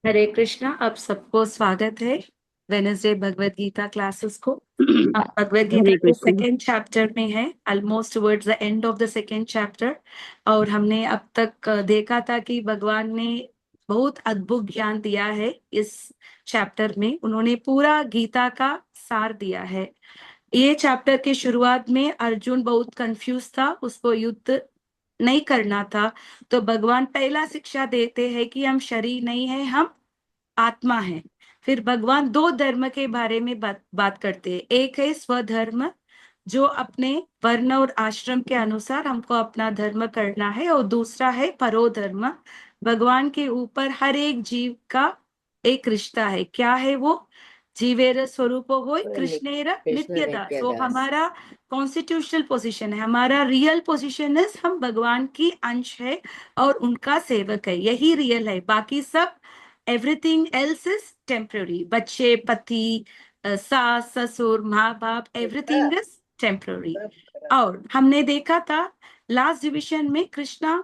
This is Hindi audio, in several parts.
हरे कृष्णा। आप सबको स्वागत है वेनसडे भगवत गीता क्लासेस को। हम भगवत गीता हरे के कृष्ण। सेकेंड चैप्टर में है, almost towards the end of the second chapter. और हमने अब तक देखा था कि भगवान ने बहुत अद्भुत ज्ञान दिया है। इस चैप्टर में उन्होंने पूरा गीता का सार दिया है। ये चैप्टर के शुरुआत में अर्जुन बहुत कंफ्यूज था, उसको युद्ध नहीं करना था। तो भगवान पहला शिक्षा देते हैं कि हम शरीर नहीं है, हम आत्मा है। फिर भगवान दो धर्म के बारे में बात करते हैं। एक है स्वधर्म, जो अपने वर्ण और आश्रम के अनुसार हमको अपना धर्म करना है, और दूसरा है परोधर्म। भगवान के ऊपर हर एक जीव का एक रिश्ता है। क्या है वो? जीवेर स्वरूप होय कृष्णेर कृष्ण नित्यदा। नित्य तो दास। हमारा कॉन्स्टिट्यूशनल पोजीशन है, हमारा रियल पोजीशन है, हम भगवान की अंश है और उनका सेवक है। यही रियल है, बाकी सब एवरीथिंग एल्स इज टेम्पररी। बच्चे, पति, सास ससुर, माँ बाप, एवरीथिंग इज टेम्पररी। और हमने देखा था लास्ट डिविजन में कृष्णा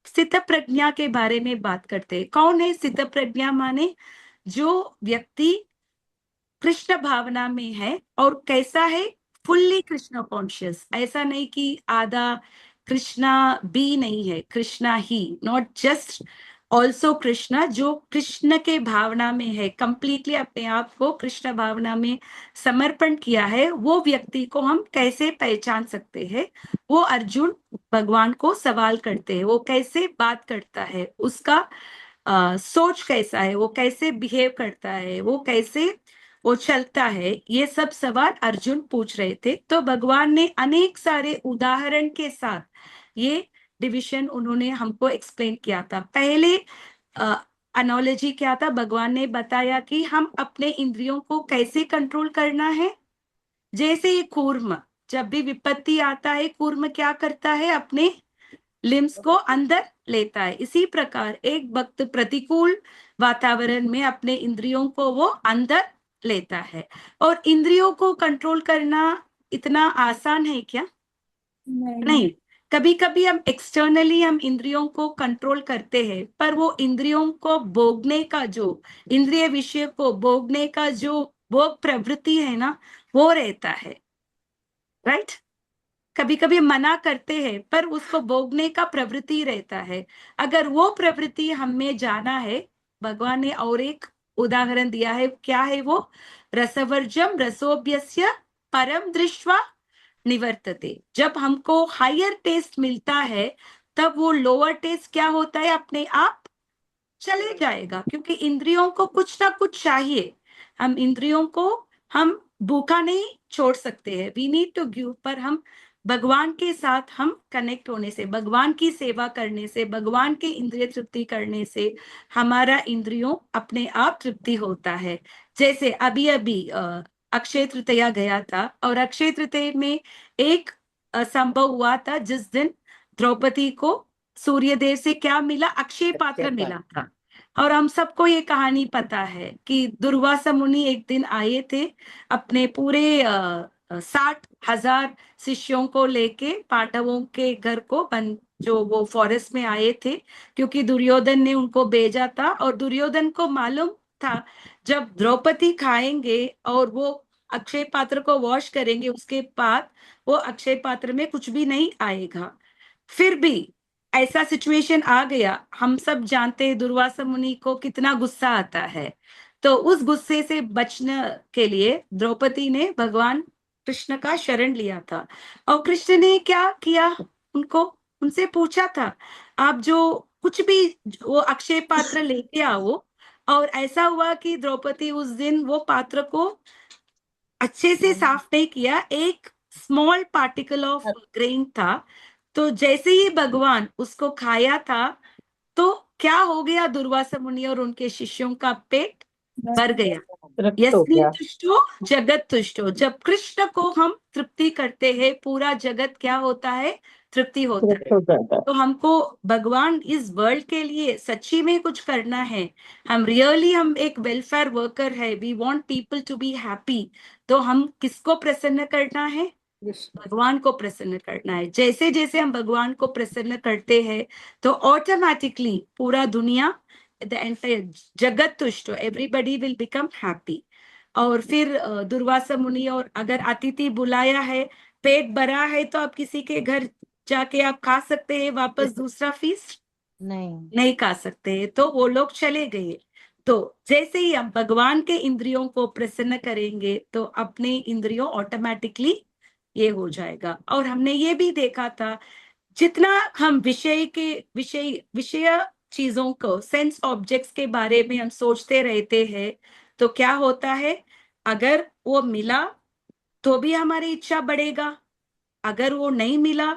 स्थित प्रज्ञा के बारे में बात करते हैं। कौन है स्थित प्रज्ञा? माने जो व्यक्ति कृष्ण भावना में है। और कैसा है? Fully Krishna conscious. ऐसा नहीं कि आधा कृष्णा भी नहीं है, कृष्णा ही, नॉट जस्ट ऑल्सो कृष्णा। जो कृष्ण के भावना में है, कंप्लीटली अपने आप को कृष्ण भावना में समर्पण किया है, वो व्यक्ति को हम कैसे पहचान सकते हैं? वो अर्जुन भगवान को सवाल करते हैं। वो कैसे बात करता है, उसका सोच कैसा है, वो कैसे बिहेव करता है, वो कैसे वो चलता है, ये सब सवाल अर्जुन पूछ रहे थे। तो भगवान ने अनेक सारे उदाहरण के साथ ये डिविजन उन्होंने हमको एक्सप्लेन किया था। पहले एनालॉजी क्या था? भगवान ने बताया कि हम अपने इंद्रियों को कैसे कंट्रोल करना है। जैसे ये कूर्म, जब भी विपत्ति आता है, कूर्म क्या करता है? अपने लिम्स को अंदर लेता है। इसी प्रकार एक भक्त प्रतिकूल वातावरण में अपने इंद्रियों को वो अंदर लेता है। और इंद्रियों को कंट्रोल करना इतना आसान है क्या? नहीं। कभी कभी हम एक्सटर्नली हम इंद्रियों को कंट्रोल करते हैं, पर वो इंद्रियों को भोगने का जो, इंद्रिय विषय को भोगने का जो भोग प्रवृत्ति है ना, वो रहता है। राइट? कभी कभी मना करते हैं, पर उसको भोगने का प्रवृत्ति रहता है। अगर वो प्रवृत्ति हमें जाना है, भगवान ने और एक उदाहरण दिया है। क्या है वो? रसवर्जम रसोभ्यस्य परम दृष्ट्वा निवर्तते। जब हमको हायर टेस्ट मिलता है, तब वो लोअर टेस्ट क्या होता है? अपने आप चले जाएगा, क्योंकि इंद्रियों को कुछ ना कुछ चाहिए। हम इंद्रियों को हम भूखा नहीं छोड़ सकते हैं, वी नीड टू गिव। पर हम भगवान के साथ हम कनेक्ट होने से, भगवान की सेवा करने से, भगवान के इंद्रिय तृप्ति करने से हमारा इंद्रियों अपने आप तृप्ति होता है। जैसे अभी अभी अक्षय तृतीया गया था, और अक्षय तृतीया में एक संभव हुआ था जिस दिन द्रौपदी को सूर्यदेव से क्या मिला? अक्षय अक्षय पात्र मिला पात्र। था। और हम सबको ये कहानी पता है कि दुर्वासा मुनि एक दिन आए थे अपने पूरे 60,000 शिष्यों को लेके पांडवों के घर को बन, जो वो फॉरेस्ट में आए थे, क्योंकि दुर्योधन ने उनको भेजा था। और दुर्योधन को मालूम था जब द्रौपदी खाएंगे और वो अक्षय पात्र को वॉश करेंगे, उसके बाद वो अक्षय पात्र में कुछ भी नहीं आएगा। फिर भी ऐसा सिचुएशन आ गया। हम सब जानते हैं दुर्वासा मुनि को कितना गुस्सा आता है। तो उस गुस्से से बचने के लिए द्रौपदी ने भगवान कृष्ण का शरण लिया था। और कृष्ण ने क्या किया? उनको उनसे पूछा था, आप जो कुछ भी वो अक्षय पात्र लेके आओ। और ऐसा हुआ कि द्रौपदी उस दिन वो पात्र को अच्छे से साफ नहीं किया। एक स्मॉल पार्टिकल ऑफ ग्रेन था। तो जैसे ही भगवान उसको खाया था, तो क्या हो गया? दुर्वासा मुनि और उनके शिष्यों का पेट भर गया। तृप्त हो यस्मिन गया। तुष्टो जगत तुष्टो। जब कृष्ण को हम तृप्ति करते हैं, पूरा जगत क्या होता है? तृप्ति होता तृप्त है। हो जाता है। तो हमको भगवान इस वर्ल्ड के लिए सच्ची में कुछ करना है। हम रियली हम एक वेलफेयर वर्कर है, we want people to be happy. तो हम किसको प्रसन्न करना है? भगवान को प्रसन्न करना है। जैसे जैसे हम भगवान को प्रसन्न करते हैं, तो ऑटोमेटिकली पूरा दुनिया द एंटायर जगत तुष्ट, एवरीबडी विल बिकम हैप्पी। और फिर दुर्वासा मुनि, और अगर अतिथि बुलाया है, पेट भरा है, तो आप किसी के घर जाके आप खा सकते हैं वापस दूसरा फीस्ट? नहीं। नहीं खा सकते। तो वो लोग चले गए। तो जैसे ही हम भगवान के इंद्रियों को प्रसन्न करेंगे तो अपने इंद्रियों ऑटोमेटिकली ये हो जाएगा। और हमने ये भी देखा था, जितना हम विषय चीजों को, सेंस ऑब्जेक्ट्स के बारे में हम सोचते रहते हैं, तो क्या होता है, अगर वो मिला तो भी हमारी इच्छा बढ़ेगा, अगर वो नहीं मिला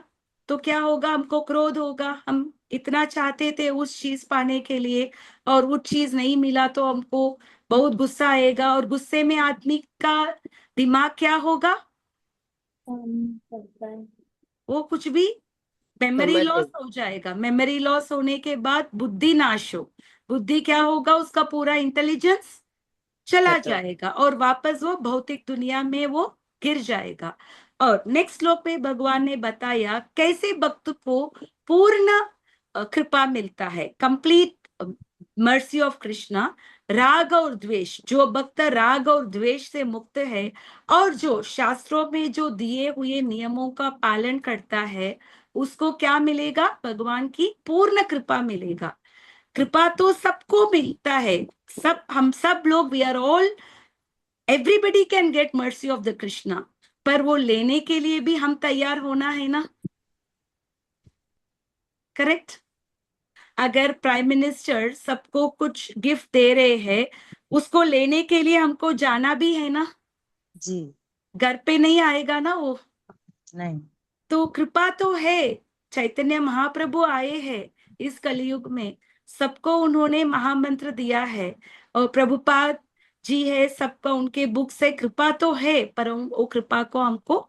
तो क्या होगा, हमको क्रोध होगा। हम इतना चाहते थे उस चीज पाने के लिए, और वो चीज नहीं मिला तो हमको बहुत गुस्सा आएगा, और गुस्से में आदमी का दिमाग क्या होगा, करता है। वो कुछ भी मेमोरी समझ लॉस गई। हो जाएगा। मेमोरी लॉस होने के बाद बुद्धि नाश हो, बुद्धि क्या होगा, उसका पूरा इंटेलिजेंस चला खत्म। जाएगा, और वापस वो भौतिक दुनिया में वो गिर जाएगा। और नेक्स्ट श्लोक में भगवान ने बताया कैसे भक्त को पूर्ण कृपा मिलता है, कंप्लीट मर्सी ऑफ कृष्णा। राग और द्वेष, जो भक्त राग और द्वेष से मुक्त है, और जो शास्त्रों में जो दिए हुए नियमों का पालन करता है, उसको क्या मिलेगा, भगवान की पूर्ण कृपा मिलेगा। कृपा तो सबको मिलता है, हम सब लोग, we are all, everybody can get mercy of the Krishna, पर वो लेने के लिए भी हम तैयार होना है ना, करेक्ट? अगर प्राइम मिनिस्टर सबको कुछ गिफ्ट दे रहे हैं, उसको लेने के लिए हमको जाना भी है ना, जी। घर पे नहीं आएगा ना वो। नहीं। तो कृपा तो है, चैतन्य महाप्रभु आए हैं इस कलयुग में, सबको उन्होंने महामंत्र दिया है, और प्रभुपाद जी है, सबका उनके बुक से कृपा तो है, पर वो कृपा को हमको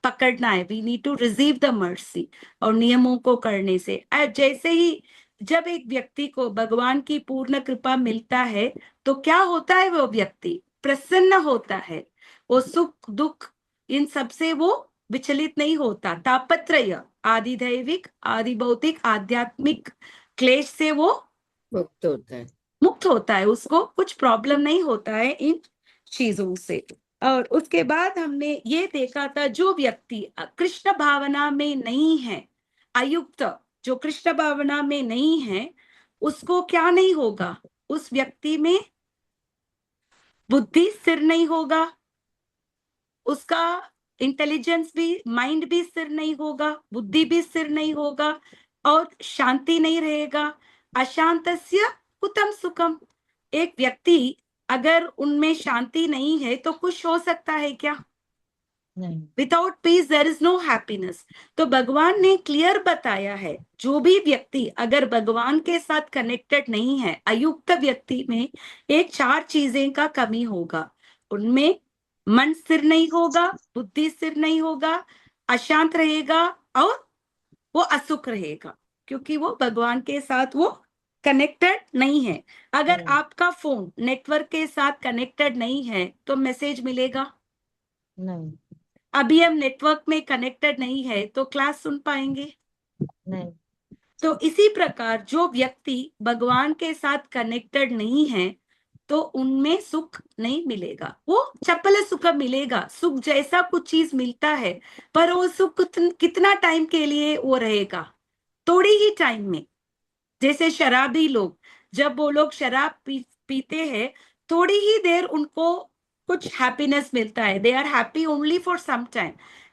पकड़ना है। We need to receive the mercy, और नियमों को करने से जैसे ही जब एक व्यक्ति को भगवान की पूर्ण कृपा मिलता है, तो क्या होता है, वो व्यक्ति प्रसन्न होता है, वो सुख दुख इन सब से वो विचलित नहीं होता। तापत्रय, आदि दैविक, आदि भौतिक, आध्यात्मिक क्लेश से वो मुक्त होता है। मुक्त होता है, उसको कुछ प्रॉब्लम नहीं होता है इन चीजों से। और उसके बाद हमने ये देखा था, जो व्यक्ति कृष्ण भावना में नहीं है, अयुक्त, जो कृष्ण भावना में नहीं है, उसको क्या नहीं होगा, उस व्यक्ति में बुद्धि स्थिर नहीं होगा, उसका इंटेलिजेंस भी, माइंड भी स्थिर नहीं होगा, बुद्धि भी स्थिर नहीं होगा, और शांति नहीं रहेगा। अशांतस्य कुतम सुखम। एक व्यक्ति अगर उनमें शांति नहीं है तो खुश हो सकता है क्या? नहीं। Without peace there is no happiness. तो भगवान ने क्लियर बताया है, जो भी व्यक्ति अगर भगवान के साथ कनेक्टेड नहीं है, अयुक्त व्यक्ति में एक चार चीजें का कमी होगा। उनमें मन स्थिर नहीं होगा, बुद्धि स्थिर नहीं होगा, अशांत रहेगा, और वो असुख रहेगा, क्योंकि वो भगवान के साथ वो कनेक्टेड नहीं है। अगर नहीं। आपका फोन नेटवर्क के साथ कनेक्टेड नहीं है तो मैसेज मिलेगा? नहीं। अभी हम नेटवर्क में कनेक्टेड नहीं है तो क्लास सुन पाएंगे? नहीं। तो इसी प्रकार जो व्यक्ति भगवान के साथ कनेक्टेड नहीं है, तो उनमें सुख नहीं मिलेगा, वो चपल सुख मिलेगा। सुख जैसा कुछ चीज मिलता है, पर वो सुख कितना टाइम के लिए वो रहेगा, थोड़ी ही टाइम में। जैसे शराबी लोग, जब वो लोग शराब पीते हैं, थोड़ी ही देर उनको कुछ हैप्पीनेस मिलता है, they are happy only for some time.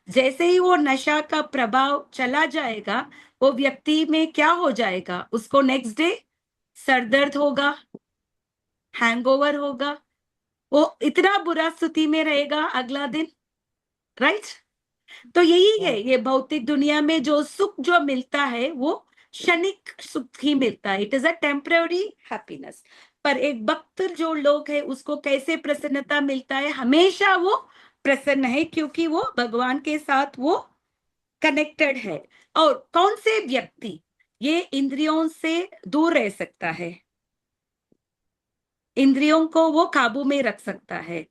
जैसे ही वो नशा का प्रभाव चला जाएगा, वो व्यक्ति में क्या हो जाएगा, उसको नेक्स्ट डे सरदर्द होगा, हैंगओवर होगा, वो इतना बुरा स्थिति में रहेगा अगला दिन, राइट? तो यही है, ये भौतिक दुनिया में जो सुख जो मिलता है वो क्षणिक सुख ही मिलता है, it is a temporary happiness. पर एक भक्त जो लोग है, उसको कैसे प्रसन्नता मिलता है, हमेशा वो प्रसन्न है, क्योंकि वो भगवान के साथ वो कनेक्टेड है। और कौन से व्यक्ति ये इंद्रियों से दूर रह सकता है, इंद्रियों को वो काबू में रख सकता है?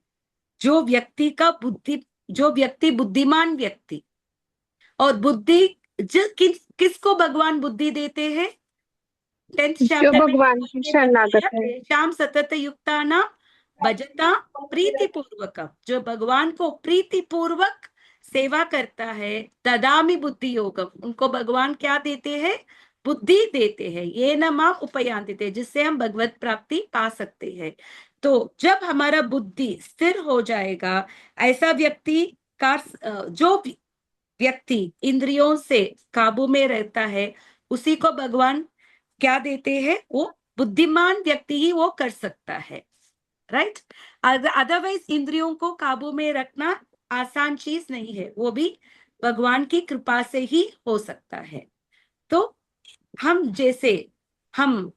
जो व्यक्ति का बुद्धि, जो व्यक्ति बुद्धिमान व्यक्ति, और बुद्धि किसको भगवान बुद्धि देते हैं? 10th जो चैप्टर में भगवान की शरणागत है। तेषां सतत युक्तानां भजता प्रीति पूर्वक, जो भगवान को प्रीति पूर्वक सेवा करता है, ददामि बुद्धि योगम, उनको भगवान क्या देते हैं? बुद्धि देते हैं। ये न माम उपयांति थे, जिससे हम भगवत प्राप्ति पा सकते हैं। तो जब हमारा बुद्धि स्थिर हो जाएगा, ऐसा व्यक्ति का जो व्यक्ति इंद्रियों से काबू में रहता है, उसी को भगवान क्या देते हैं? वो बुद्धिमान व्यक्ति ही वो कर सकता है, राइट। अदरवाइज इंद्रियों को काबू में रखना आसान चीज नहीं है, वो भी भगवान की कृपा से ही हो सकता है। तो हम जैसे हम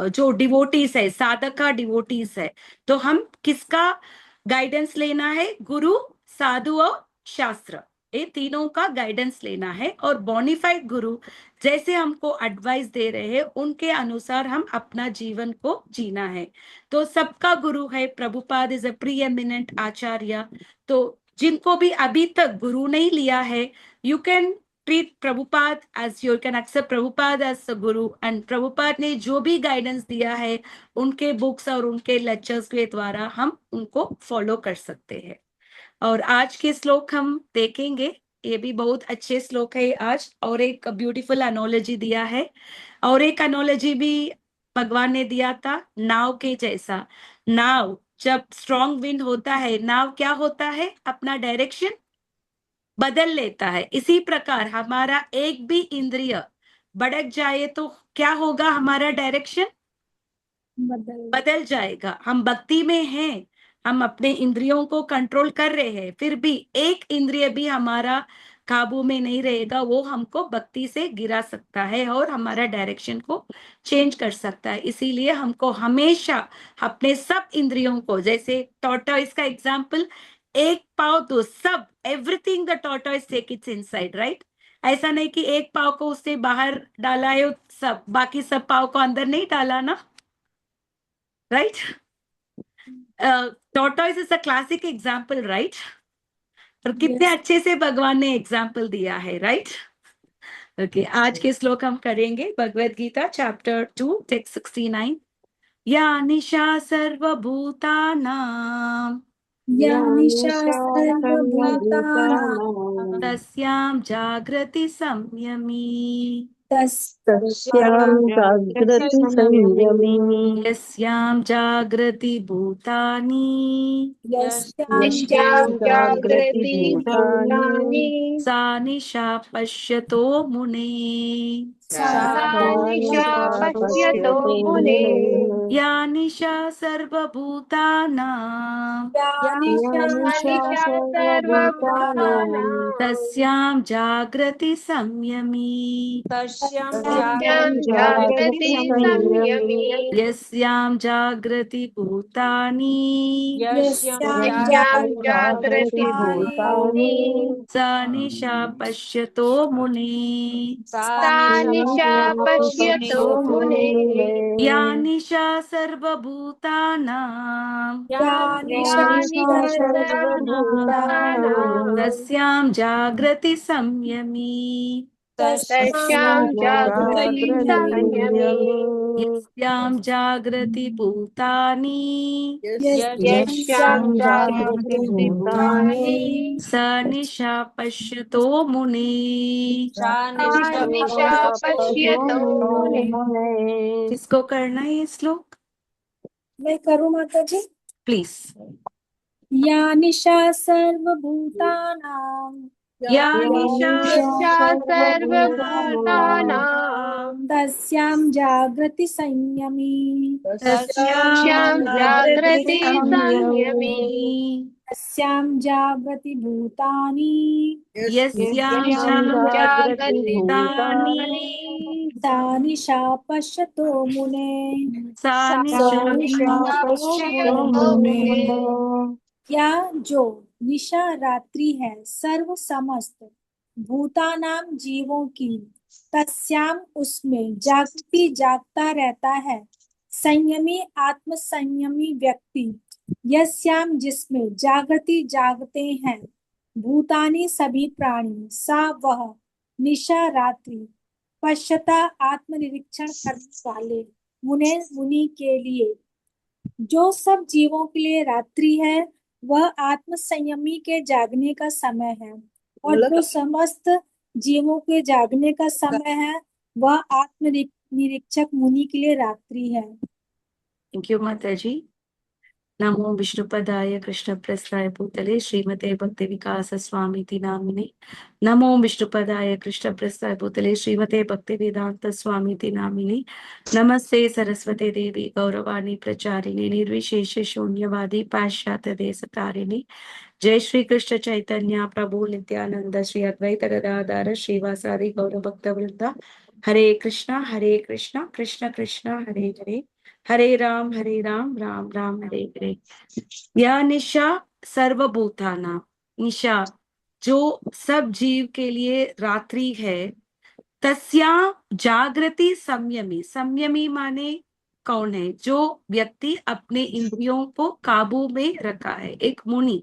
जो डिवोटीज है, साधक का डिवोटीज है, तो हम किसका गाइडेंस लेना है? गुरु, साधु और शास्त्र, ये तीनों का गाइडेंस लेना है। और बोनिफाइड गुरु जैसे हमको एडवाइस दे रहे हैं, उनके अनुसार हम अपना जीवन को जीना है। तो सबका गुरु है Prabhupada, is a preeminent acharya. तो जिनको भी अभी तक गुरु नहीं लिया है, you can treat Prabhupada as you can accept Prabhupada as a guru, and Prabhupada ने जो भी गाइडेंस दिया है उनके बुक्स और उनके लेक्चर्स के द्वारा हम उनको फॉलो कर सकते हैं। और आज के श्लोक हम देखेंगे, ये भी बहुत अच्छे श्लोक है आज, और एक ब्यूटीफुल एनोलॉजी दिया है। और एक एनोलॉजी भी भगवान ने दिया था, नाव के जैसा। नाव जब स्ट्रॉन्ग विंड होता है, नाव क्या होता है? अपना डायरेक्शन बदल लेता है। इसी प्रकार हमारा एक भी इंद्रिय भड़क जाए तो क्या होगा? हमारा डायरेक्शन बदल जाएगा। हम भक्ति में हैं, हम अपने इंद्रियों को कंट्रोल कर रहे हैं, फिर भी एक इंद्रिय भी हमारा काबू में नहीं रहेगा, वो हमको भक्ति से गिरा सकता है और हमारा डायरेक्शन को चेंज कर सकता है। इसीलिए हमको हमेशा अपने सब इंद्रियों को, जैसे टॉर्टॉइस का एग्जाम्पल, एक पाव तो सब, everything the tortoise take its inside, right. ऐसा नहीं कि एक पाव को उसने बाहर डाला है, सब बाकी सब पाव को अंदर नहीं डाला ना, right. Tortoise is a classic example, right. और कितने अच्छे से भगवान ने एग्जाम्पल दिया है, राइट। ओके, आज के श्लोक हम करेंगे भगवत गीता चैप्टर 2 टेक्स्ट 69। या निशा सर्वभूतानां या निशा सर्वभूतानां सर्वभूतानां तस्यां जागृति संयमी, तस्यां जागृति संयमी, यस्यां जागृति भूतानि यस्यां यस्यां जागृति भूतानि सा निशा पश्यतो मुने। सा सा निशा पश्यतो मुनेः। या निशा सर्वभूतानां या या निशा सर्वभूतानां तस्यां जागृति संयमी, तस्यां जागृति संयमी, यस्यां जागृति भूतानि यस्यां यस्यां जागृति भूतानि सा निशा पश्यतो मुने। सा निशा पश्यतो मुनेः। या निशा सर्वभूतानां या या निशा सर्वभूतानां तस्यां जागृति संयमी, तस्यां जागृति संयमी, यस्यां जागृति भूतानि यस्यां जागृति भूतानि स निशा पश्यतो मुने। निशा पश्यतो मुनेः। किसको करना है ये श्लोक? मैं करूँ माता जी। प्लीज। या निशा सर्वभूतानां या निशा सर्वभूतानां तस्यां जागृति संयमी, तस्यां जागृति संयमी, तस्यां जागृति भूतानि यस्यां जागृति भूतानि सा निशा पश्यतो मुने। सा निशा पश्यतो मुनेः। या जो निशा रात्रि है सर्व समस्त भूतानाम जीवों की, तस्याम उसमें जागृति जागता रहता है, संयमी आत्म संयमी व्यक्ति, यस्याम जिसमें जागृति जागते हैं, भूतानी सभी प्राणी, सा वह निशा रात्रि पश्चाता आत्मनिरीक्षण करने वाले मुनि के लिए जो सब जीवों के लिए रात्रि है वह आत्म संयमी के जागने का समय है, और जो समस्त जीवों के जागने का समय है वह आत्म निरीक्षक मुनि के लिए रात्रि है। थैंक यू माता जी। नमो विष्णुपदाय कृष्ण प्रस्थाय भूतले श्रीमते भक्ति विकास स्वामी नामिने। नमो विष्णुपदाय कृष्ण प्रस्थाय भूतले श्रीमते भक्ति वेदांत स्वामी नामिने। नमस्ते सरस्वती देवी गौरवाणी प्रचारिणी निर्विशेष शून्यवादी पाश्चात्य देश तारिणी। जय श्री कृष्ण चैतन्य प्रभु नित्यानंद श्री अद्वैत गदाधर श्रीवासादि गौर भक्त वृंदा। हरे कृष्णा कृष्ण कृष्ण हरे हरे, हरे राम राम राम हरे हरे। यह निशा सर्वभूताना, निशा जो सब जीव के लिए रात्रि है, तस्या जागृति संयमी, संयमी माने कौन है? जो व्यक्ति अपने इंद्रियों को काबू में रखा है, एक मुनि,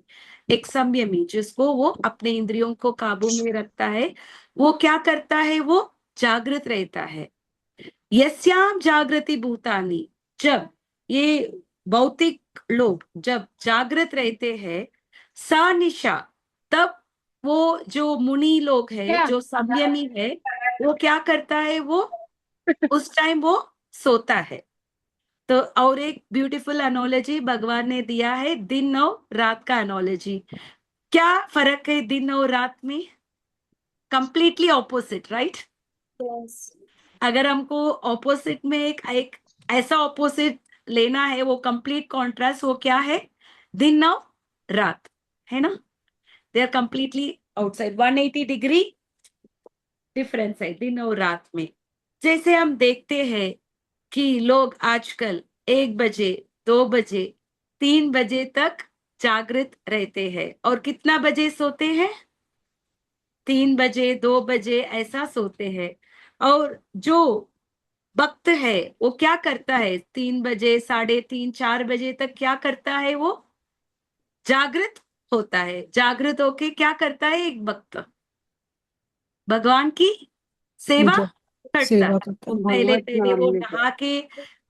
एक संयमी जिसको वो अपने इंद्रियों को काबू में रखता है, वो क्या करता है? वो जागृत रहता है। यस्याम जागृति भूतानी, जब ये भौतिक लोग जब जागृत रहते हैं, सा निशा, तब वो जो मुनि लोग है, जो संयमी है, वो क्या करता है? वो उस टाइम वो सोता है। तो और एक ब्यूटीफुल एनोलॉजी भगवान ने दिया है, दिन और रात का एनोलॉजी। क्या फर्क है दिन और रात में? Completely opposite, right? अगर हमको ऑपोजिट में एक ऐसा ऑपोजिट लेना है, वो कंप्लीट कॉन्ट्रास्ट, वो क्या है? दिन और रात, है ना? They are completely outside, 180 degree difference है दिन और रात में। जैसे हम देखते हैं कि लोग आजकल 1 बजे 2 बजे 3 बजे तक जागृत रहते हैं, और कितना बजे सोते हैं? 3 बजे 2 बजे ऐसा सोते हैं। और जो भक्त है वो क्या करता है? 3 बजे 3:30 4 बजे तक क्या करता है? वो जागृत होता है। जागृत होके क्या करता है? एक भक्त भगवान की सेवा करता है। वो पहले वो नहा के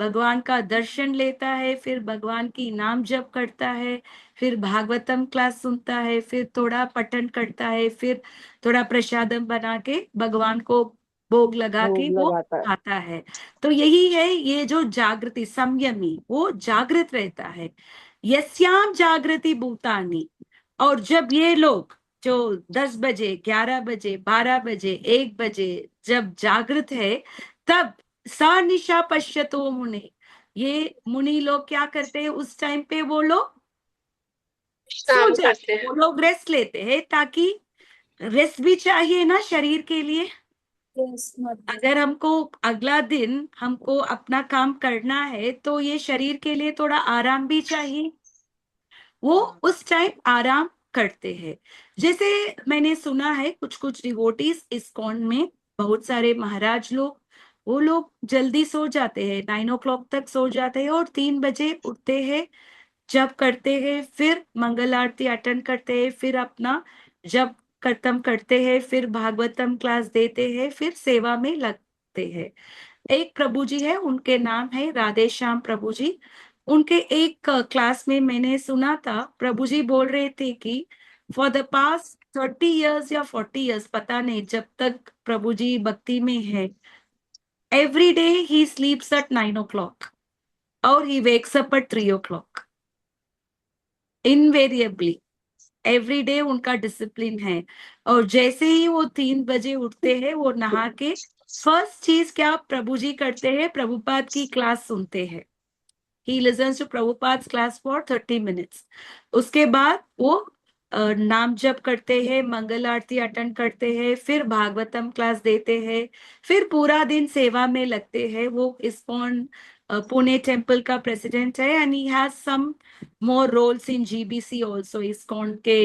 भगवान का दर्शन लेता है, फिर भगवान की नाम जप करता है, फिर भागवतम क्लास सुनता है, फिर थोड़ा पठन करता है, फिर थोड़ा प्रसादम बना के भगवान को भोग लगा के वो खाता है। तो यही है ये जो जागृति, संयमी, वो जागृत रहता है। यस्याम जागृति भूतानी, और जब ये लोग जो 10 बजे 11 बजे 12 बजे 1 बजे जब जागृत है, तब सा निशा पश्यतो मुने, ये मुनि लोग क्या करते हैं? उस टाइम पे वो लोग सो जाते हैं, वो लोग रेस्ट लेते हैं, ताकि रेस्ट भी चाहिए ना शरीर के लिए। अगर हमको अगला दिन हमको अपना काम करना है, तो ये शरीर के लिए थोड़ा आराम भी चाहिए। वो उस टाइम आराम करते हैं। जैसे मैंने सुना है कुछ कुछ डिवोटीज इस्कॉन में, बहुत सारे महाराज लोग, वो लोग जल्दी सो जाते हैं, 9 o'clock तक सो जाते हैं, और 3 बजे उठते हैं, जप करते हैं, फिर मंगल आरती अटेंड करते हैं, फिर अपना जप खत्म करते हैं, फिर भागवतम क्लास देते हैं, फिर सेवा में लगते हैं। एक प्रभु जी है, उनके नाम है राधे श्याम प्रभु जी। उनके एक क्लास में मैंने सुना था, प्रभु जी बोल रहे थे कि फॉर द पास्ट 30 years या 40 years, पता नहीं, जब तक प्रभु जी भक्ति में है, एवरी डे ही स्लीप्स एट 9 o'clock और he wakes up at 3 o'clock, invariably every day उनका डिसिप्लिन है। और जैसे ही वो 3 बजे उठते हैं, वो नहा के फर्स्ट चीज क्या प्रभु जी करते हैं? प्रभुपाद की क्लास सुनते हैं। He listens to Prabhupada's class for 30 minutes. उसके बाद वो नाम जप करते हैं, मंगल आरती अटेंड करते हैं, फिर भागवतम क्लास देते हैं, फिर पूरा दिन सेवा में लगते हैं। वो इस्कॉन पुणे टेम्पल का प्रेसिडेंट है, and he has some more roles in GBC also. ISKCON के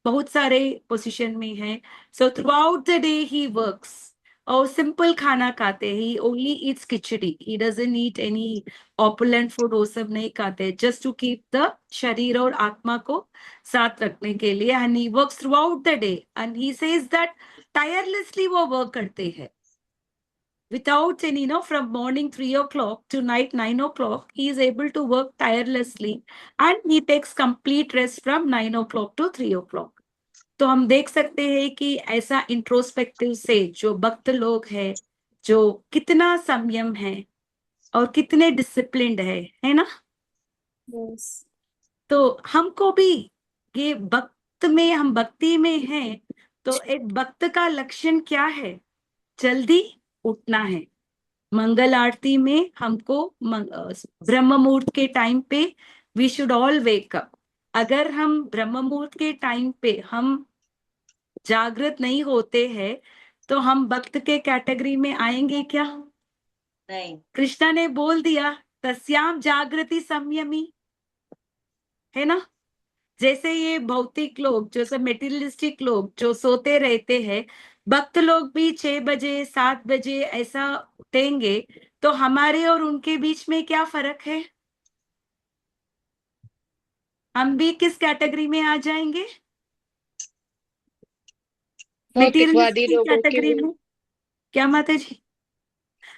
बहुत सारे पोजीशन में है। So throughout the day he works, और सिंपल खाना खाते, he only eats khichdi, he doesn't eat any opulent food, वो सब नहीं खाते, जस्ट टू कीप द शरीर और आत्मा को साथ रखने के लिए। And he works through out the day, and he says that tirelessly वो वर्क करते हैं। without any, from morning 3 o'clock to night 9 o'clock, he is able to work tirelessly and he takes complete rest from 9 o'clock to 3 o'clock. तो हम देख सकते हैं कि ऐसा इंट्रोस्पेक्टिव से जो भक्त लोग हैं, जो कितना संयम है और कितने डिसिप्लिन्ड है ना। Yes. तो हमको भी ये भक्त में, हम भक्ति में हैं, तो एक भक्त का लक्षण क्या है? जल्दी उठना है। मंगल आरती में हमको ब्रह्म मुहूर्त के टाइम पे we should all wake up. अगर हम ब्रह्म मुहूर्त के टाइम पे हम जागृत नहीं होते हैं तो हम भक्त के कैटेगरी में आएंगे क्या? नहीं। कृष्णा ने बोल दिया तस्याम जागृति संयमी, है ना। जैसे ये भौतिक लोग, जैसे मेटीरियलिस्टिक लोग जो सोते रहते हैं, भक्त लोग भी 6 बजे 7 बजे ऐसा उठेंगे, तो हमारे और उनके बीच में क्या फर्क है? हम भी किस कैटेगरी में आ जाएंगे? भौतिकवादी मेटीरियलिस्टिक लोगों की कैटेगरी में। क्या माता जी?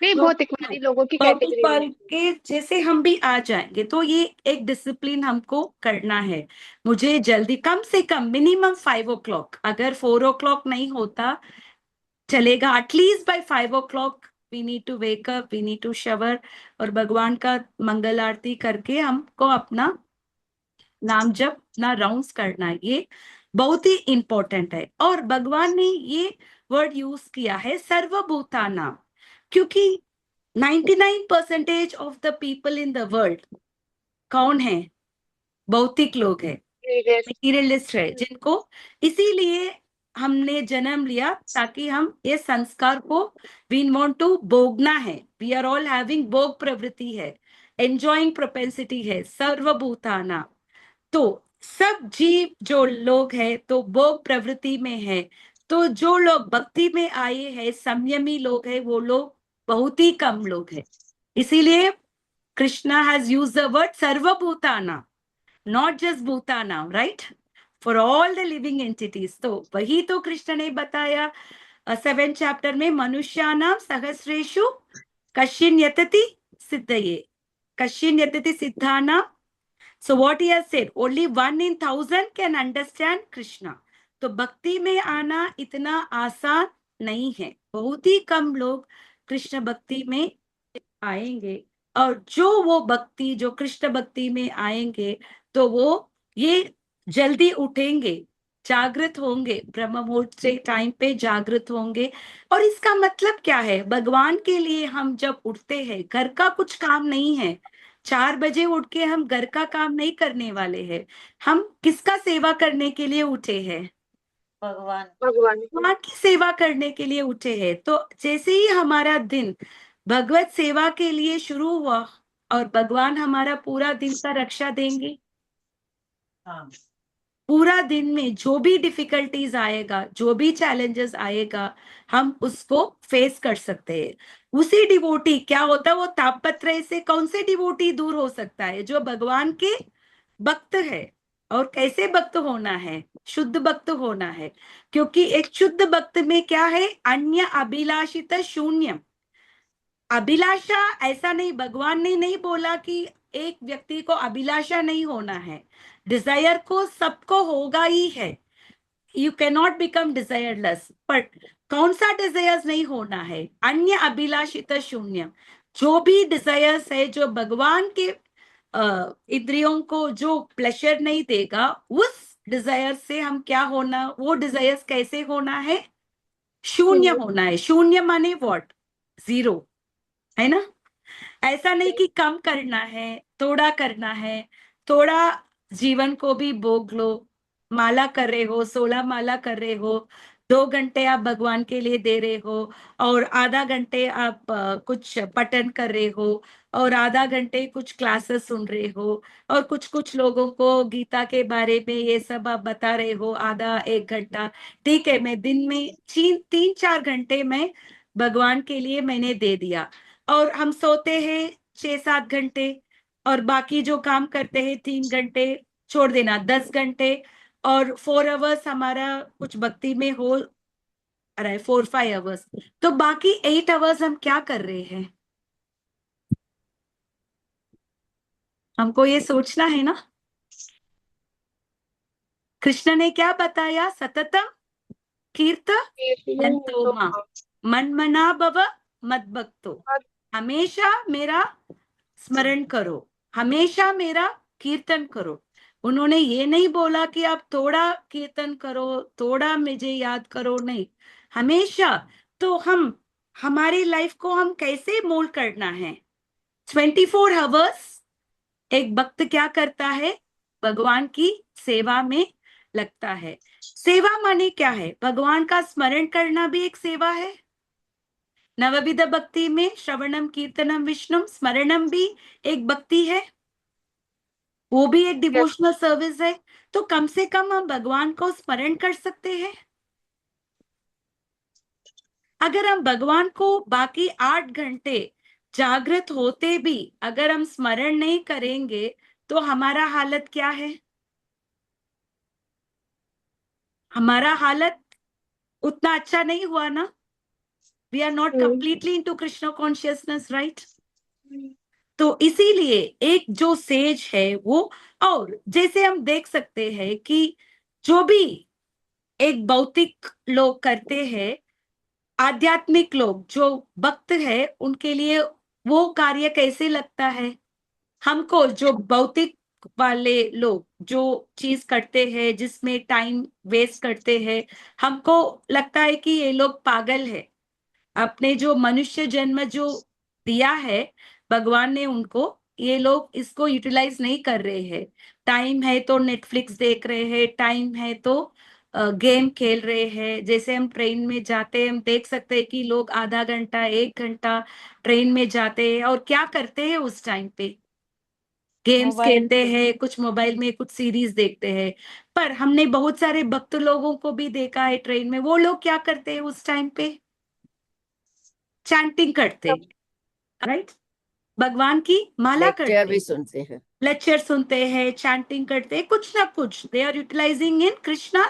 नहीं, तो भौतिकवादी लोगों की भौतिक कैटेगरी पल में। के जैसे हम भी आ जाएंगे, तो ये एक डिसिप्लिन हमको करना है। मुझे जल्दी, कम से कम मिनिमम 5 o'clock, अगर 4 o'clock नहीं होता चलेगा, at least by 5 o'clock we need to wake up, we need to shower और भगवान का मंगल आरती करके हमको अपना नाम जप, अपना राउंड्स करना है। ये बहुत ही इंपॉर्टेंट है। और भगवान ने ये वर्ड यूज किया है सर्वभूतानाम, क्योंकि 99% of the people in the world कौन है? भौतिक लोग है, मटीरियलिस्ट है, जिनको इसीलिए हमने जन्म लिया ताकि हम ये संस्कार को, वी वांट टू भोगना है। वी आर ऑल हैविंग भोग प्रवृत्ति है, एंजॉइंग प्रोपेंसिटी है सर्वभूताना। तो सब जीव जो लोग हैं तो भोग प्रवृत्ति में है। तो जो लोग भक्ति में आए हैं, संयमी लोग हैं, वो लोग बहुत ही कम लोग हैं। इसीलिए Krishna has used the word सर्वभूताना, नॉट जस्ट भूताना, right, for all the living entities. तो वही तो कृष्ण ने बताया 7th चैप्टर में, मनुष्यानाम सहस्रेषु कश्चिन यतति सिद्धये, कश्चिन यतति सिद्धानाम। So what he has said, only 1 in 1,000 can understand Krishna. तो भक्ति में आना इतना आसान नहीं है, बहुत ही कम लोग कृष्ण भक्ति में आएंगे। और जो वो भक्ति, जो कृष्ण भक्ति में आएंगे, तो वो ये जल्दी उठेंगे, जागृत होंगे, ब्रह्म मुहूर्त से टाइम पे जागृत होंगे। और इसका मतलब क्या है? भगवान के लिए हम जब उठते हैं, घर का कुछ काम नहीं है, 4 बजे उठ के हम घर का काम नहीं करने वाले हैं। हम किसका सेवा करने के लिए उठे हैं? भगवान। भगवान की सेवा करने के लिए उठे हैं। तो जैसे ही हमारा दिन भगवत सेवा के लिए शुरू हुआ, और भगवान हमारा पूरा दिन का रक्षा देंगे। हाँ। पूरा दिन में जो भी डिफिकल्टीज आएगा, जो भी चैलेंजेस आएगा, हम उसको फेस कर सकते हैं। उसी डिवोटी क्या होता है, वो तापत्रय से कौन से डिवोटी दूर हो सकता है? जो भगवान के भक्त है। और कैसे भक्त होना है? शुद्ध भक्त होना है। क्योंकि एक शुद्ध भक्त में क्या है? अन्य अभिलाषित शून्यम। अभिलाषा ऐसा नहीं, भगवान ने नहीं बोला कि एक व्यक्ति को अभिलाषा नहीं होना है। डिजायर को सबको होगा ही है, you can not become desireless. But कौन सा डिजायर्स नहीं होना है? अन्य अभिलाषित शून्य। जो भी डिजायर्स है, जो भगवान के इंद्रियों को जो प्लेजर नहीं देगा, उस डिजायर से हम क्या होना, वो डिजायर्स कैसे होना है? शून्य होना है। शून्य माने व्हाट? 0, है ना। ऐसा नहीं कि कम करना है, थोड़ा करना है। थोड़ा जीवन को भी भोग लो। माला कर रहे हो, 16 माला कर रहे हो, 2 घंटे आप भगवान के लिए दे रहे हो, और आधा घंटे आप कुछ पठन कर रहे हो, और आधा घंटे कुछ क्लासेस सुन रहे हो, और कुछ कुछ लोगों को गीता के बारे में ये सब आप बता रहे हो, आधा 1 घंटा। ठीक है, मैं दिन में 3-4 घंटे में भगवान के लिए मैंने दे दिया। और हम सोते हैं 6-7 घंटे, और बाकी जो काम करते हैं 3 घंटे छोड़ देना, 10 घंटे, और 4 hours हमारा कुछ भक्ति में हो रहा है 4-5 आवर्स, तो बाकी 8 आवर्स हम क्या कर रहे हैं? हमको ये सोचना है ना। कृष्ण ने क्या बताया? सततम कीर्तयन्तो मां मनमना भव मद्भक्तो। हमेशा मेरा स्मरण करो, हमेशा मेरा कीर्तन करो। उन्होंने ये नहीं बोला कि आप थोड़ा कीर्तन करो, थोड़ा मुझे याद करो, नहीं, हमेशा। तो हम हमारी लाइफ को हम कैसे मोल्ड करना है? 24 आवर्स एक भक्त क्या करता है? भगवान की सेवा में लगता है। सेवा माने क्या है? भगवान का स्मरण करना भी एक सेवा है। नवविध भक्ति में श्रवणम कीर्तनम विष्णुम स्मरणम भी एक भक्ति है, वो भी एक डिवोशनल सर्विस है। तो कम से कम हम भगवान को स्मरण कर सकते हैं। अगर हम भगवान को बाकी 8 घंटे जागृत होते भी अगर हम स्मरण नहीं करेंगे तो हमारा हालत क्या है? हमारा हालत उतना अच्छा नहीं हुआ ना। We are not completely into Krishna consciousness, right? तो इसीलिए एक जो सेज है वो, और जैसे हम देख सकते हैं कि जो भी एक भौतिक लोग करते हैं, आध्यात्मिक लोग जो भक्त है, उनके लिए वो कार्य कैसे लगता है? हमको जो भौतिक वाले लोग जो चीज करते हैं, जिसमें टाइम वेस्ट करते हैं, हमको लगता है कि ये लोग पागल है। अपने जो मनुष्य जन्म जो दिया है भगवान ने उनको, ये लोग इसको यूटिलाइज नहीं कर रहे हैं। टाइम है तो नेटफ्लिक्स देख रहे हैं, टाइम है तो गेम खेल रहे हैं। जैसे हम ट्रेन में जाते हैं, हम देख सकते हैं कि लोग आधा घंटा 1 घंटा ट्रेन में जाते हैं और क्या करते हैं उस टाइम पे? गेम्स मोबाइल खेलते हैं, कुछ मोबाइल में कुछ सीरीज देखते हैं। पर हमने बहुत सारे भक्त लोगों को भी देखा है ट्रेन में, वो लोग क्या करते हैं उस टाइम पे? चैंटिंग करते, राइट? भगवान की माला लेक्चर करते, भी सुनते हैं। लेक्चर सुनते हैं, चैंटिंग करते हैं, कुछ ना कुछ they are utilizing in Krishna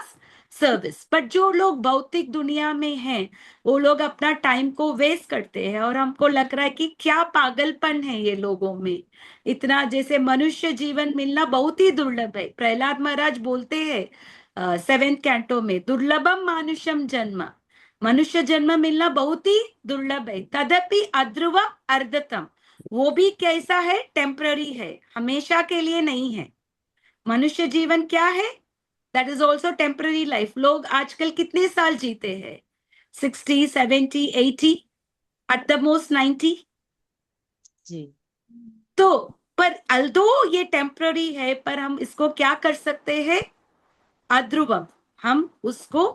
service. But जो लोग भौतिक दुनिया में हैं, वो लोग अपना टाइम को वेस्ट करते हैं और हमको लग रहा है कि क्या पागलपन है ये लोगों में। इतना जैसे मनुष्य जीवन मिलना बहुत ही दुर्लभ है। प्रहलाद महाराज बोलते हैं 7th कैंटो में, दुर्लभम मानुषम जन्म, मनुष्य जन्म मिलना बहुत ही दुर्लभ है। तदपि अध्रुव अर्धतम, वो भी कैसा है? टेम्पररी है, हमेशा के लिए नहीं है। मनुष्य जीवन क्या है? That is also temporary life. लोग आजकल कितने साल जीते हैं? 60, 70, 80, एट द मोस्ट 90। जी। तो पर अल्दो ये टेम्पररी है, पर हम इसको क्या कर सकते हैं? अध्रुवम, हम उसको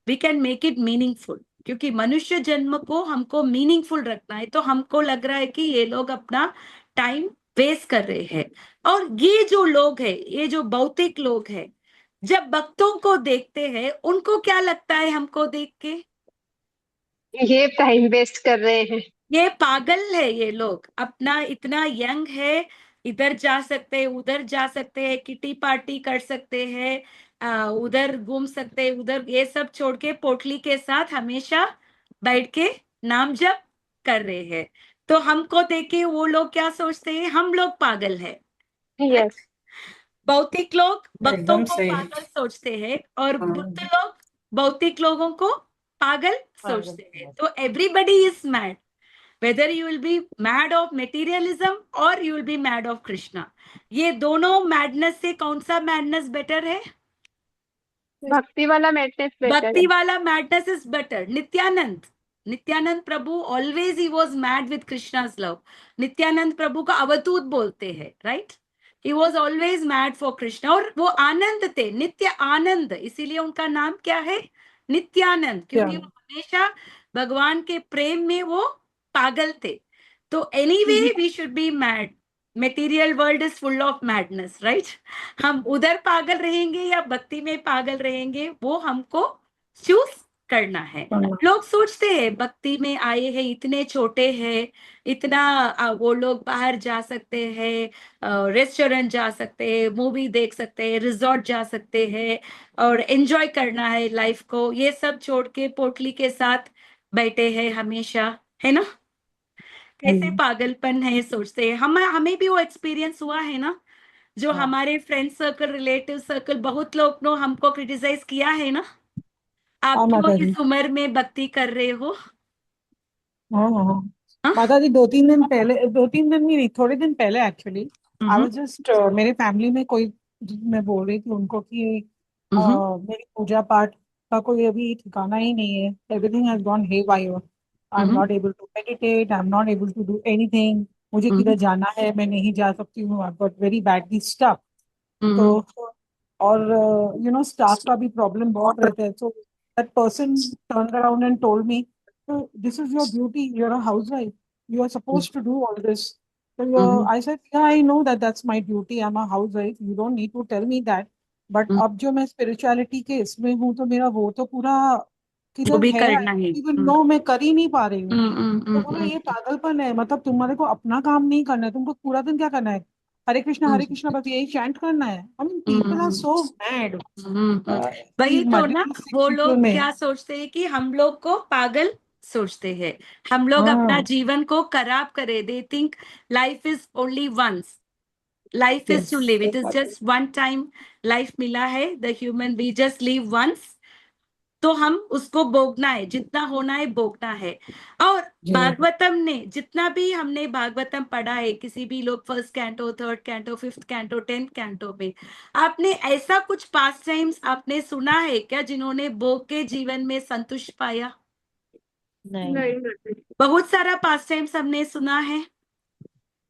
we can make it meaningful. क्योंकि मनुष्य जन्म को हमको मीनिंगफुल रखना है, तो हमको लग रहा है कि ये लोग अपना टाइम वेस्ट कर रहे हैं। और ये जो लोग हैं, ये जो भौतिक लोग हैं, जब भक्तों को देखते हैं, उनको क्या लगता है हमको देख के? ये टाइम वेस्ट कर रहे हैं। ये पागल है, ये लोग अपना इतना यंग है, इधर जा सकते हैं, उधर जा सकते हैं, किटी पार्टी कर सकते हैं, उधर घूम सकते हैं, उधर, ये सब छोड़ के पोटली के साथ हमेशा बैठ के नाम जप कर रहे हैं। तो हमको देखे वो लोग क्या सोचते हैं? हम लोग पागल है। यस। भौतिक लोग भक्तों एकदम को सही। पागल सोचते हैं और हाँ। बुद्ध लोग भौतिक लोगों को पागल सोचते हैं। तो everybody is mad, whether you will be mad of materialism or you will be mad of Krishna। ये दोनों मैडनेस से कौन सा मैडनेस बेटर है? भक्ति वाला मैडनेस बेटर भक्ति है। वाला madness is better. Nityananda Prabhu always he was mad with Krishna's love. Nityananda Prabhu का अवधूत बोलते हैं, right? He was always mad for Krishna, और वो आनंद थे, नित्य आनंद, इसीलिए उनका नाम क्या है? नित्यानंद, क्योंकि वो हमेशा भगवान के प्रेम में वो पागल थे। तो anyway we should be mad. Material world is full of madness, right? हम उधर पागल रहेंगे या भक्ति में पागल रहेंगे, वो हमको चूज करना है। करना। लोग सोचते हैं भक्ति में आए हैं, इतने छोटे हैं, इतना वो लोग बाहर जा सकते हैं, रेस्टोरेंट जा सकते हैं, मूवी देख सकते हैं, रिजॉर्ट जा सकते हैं और एंजॉय करना है लाइफ को, ये सब छोड़ के पोटली के साथ बैठे हैं हमेशा, है ना। कैसे जी पागलपन है, सोचते हैं। हम हमें भी वो एक्सपीरियंस हुआ है ना, जो हाँ हमारे फ्रेंड सर्कल, रिलेटिव सर्कल, बहुत लोग ने हमको क्रिटिसाइज किया है ना, आप हाँ क्यों माता इस जी। उम्र में भक्ति कर रहे हो। हाँ हाँ हाँ। हाँ? माता जी 2-3 दिन पहले, 2-3 दिन भी नहीं, थोड़े दिन पहले actually I hmm was just, मेरे फैमिली में कोई, मैं बोल रही थी उनको कि हम्म मेरी पूजा पाठ का कोई अभी ठिकाना ही नहीं है, everything has gone haywire, I am hmm not able to meditate, I am not able to do anything, मुझे हम्म किधर जाना है मैं नहीं जा सकती हूँ, I got very badly stuck. हम्म तो और स्टाफ का भी प्रॉब्लम बहुत रहता है, so that person turn around and told me, this is your duty, you are a housewife, you are supposed to do all this. So hmm I said, yeah, I know that that's my duty. I'm a housewife. You don't need to tell me that. But हम्म, अब जो मैं spirituality के इसमें हूँ तो मेरा वो तो पूरा वो किधर भी है, I करना है। don't even know, मैं कर ही नहीं पा रही हूँ। तो बोला हम्म। ये पागलपन है, मतलब तुम्हारे को अपना काम नहीं करना है, तुमको पूरा दिन क्या करना है, हरे कृष्णा बस यही चैंट करना है। I mean people are hmm so mad. वही तो ना, मटेरियलिस्टिक वो पीपल लोग में। क्या सोचते हैं कि हम लोग को पागल सोचते हैं, हम लोग अपना हाँ जीवन को खराब करे। They think life is only once, life is yes to live, it सही इज बात है। जस्ट वन टाइम लाइफ मिला है, the human we just live once. तो हम उसको भोगना है, जितना होना है भोगना है। और जी भागवतम ने जितना भी हमने भागवतम पढ़ा है, किसी भी लोग first canto, third canto, fifth canto, 10th canto में, आपने ऐसा कुछ पास टाइम्स आपने सुना है क्या जिन्होंने भोग के जीवन में संतुष्ट पाया। नहीं। नहीं माता जी। बहुत सारा पास टाइम्स हमने सुना है।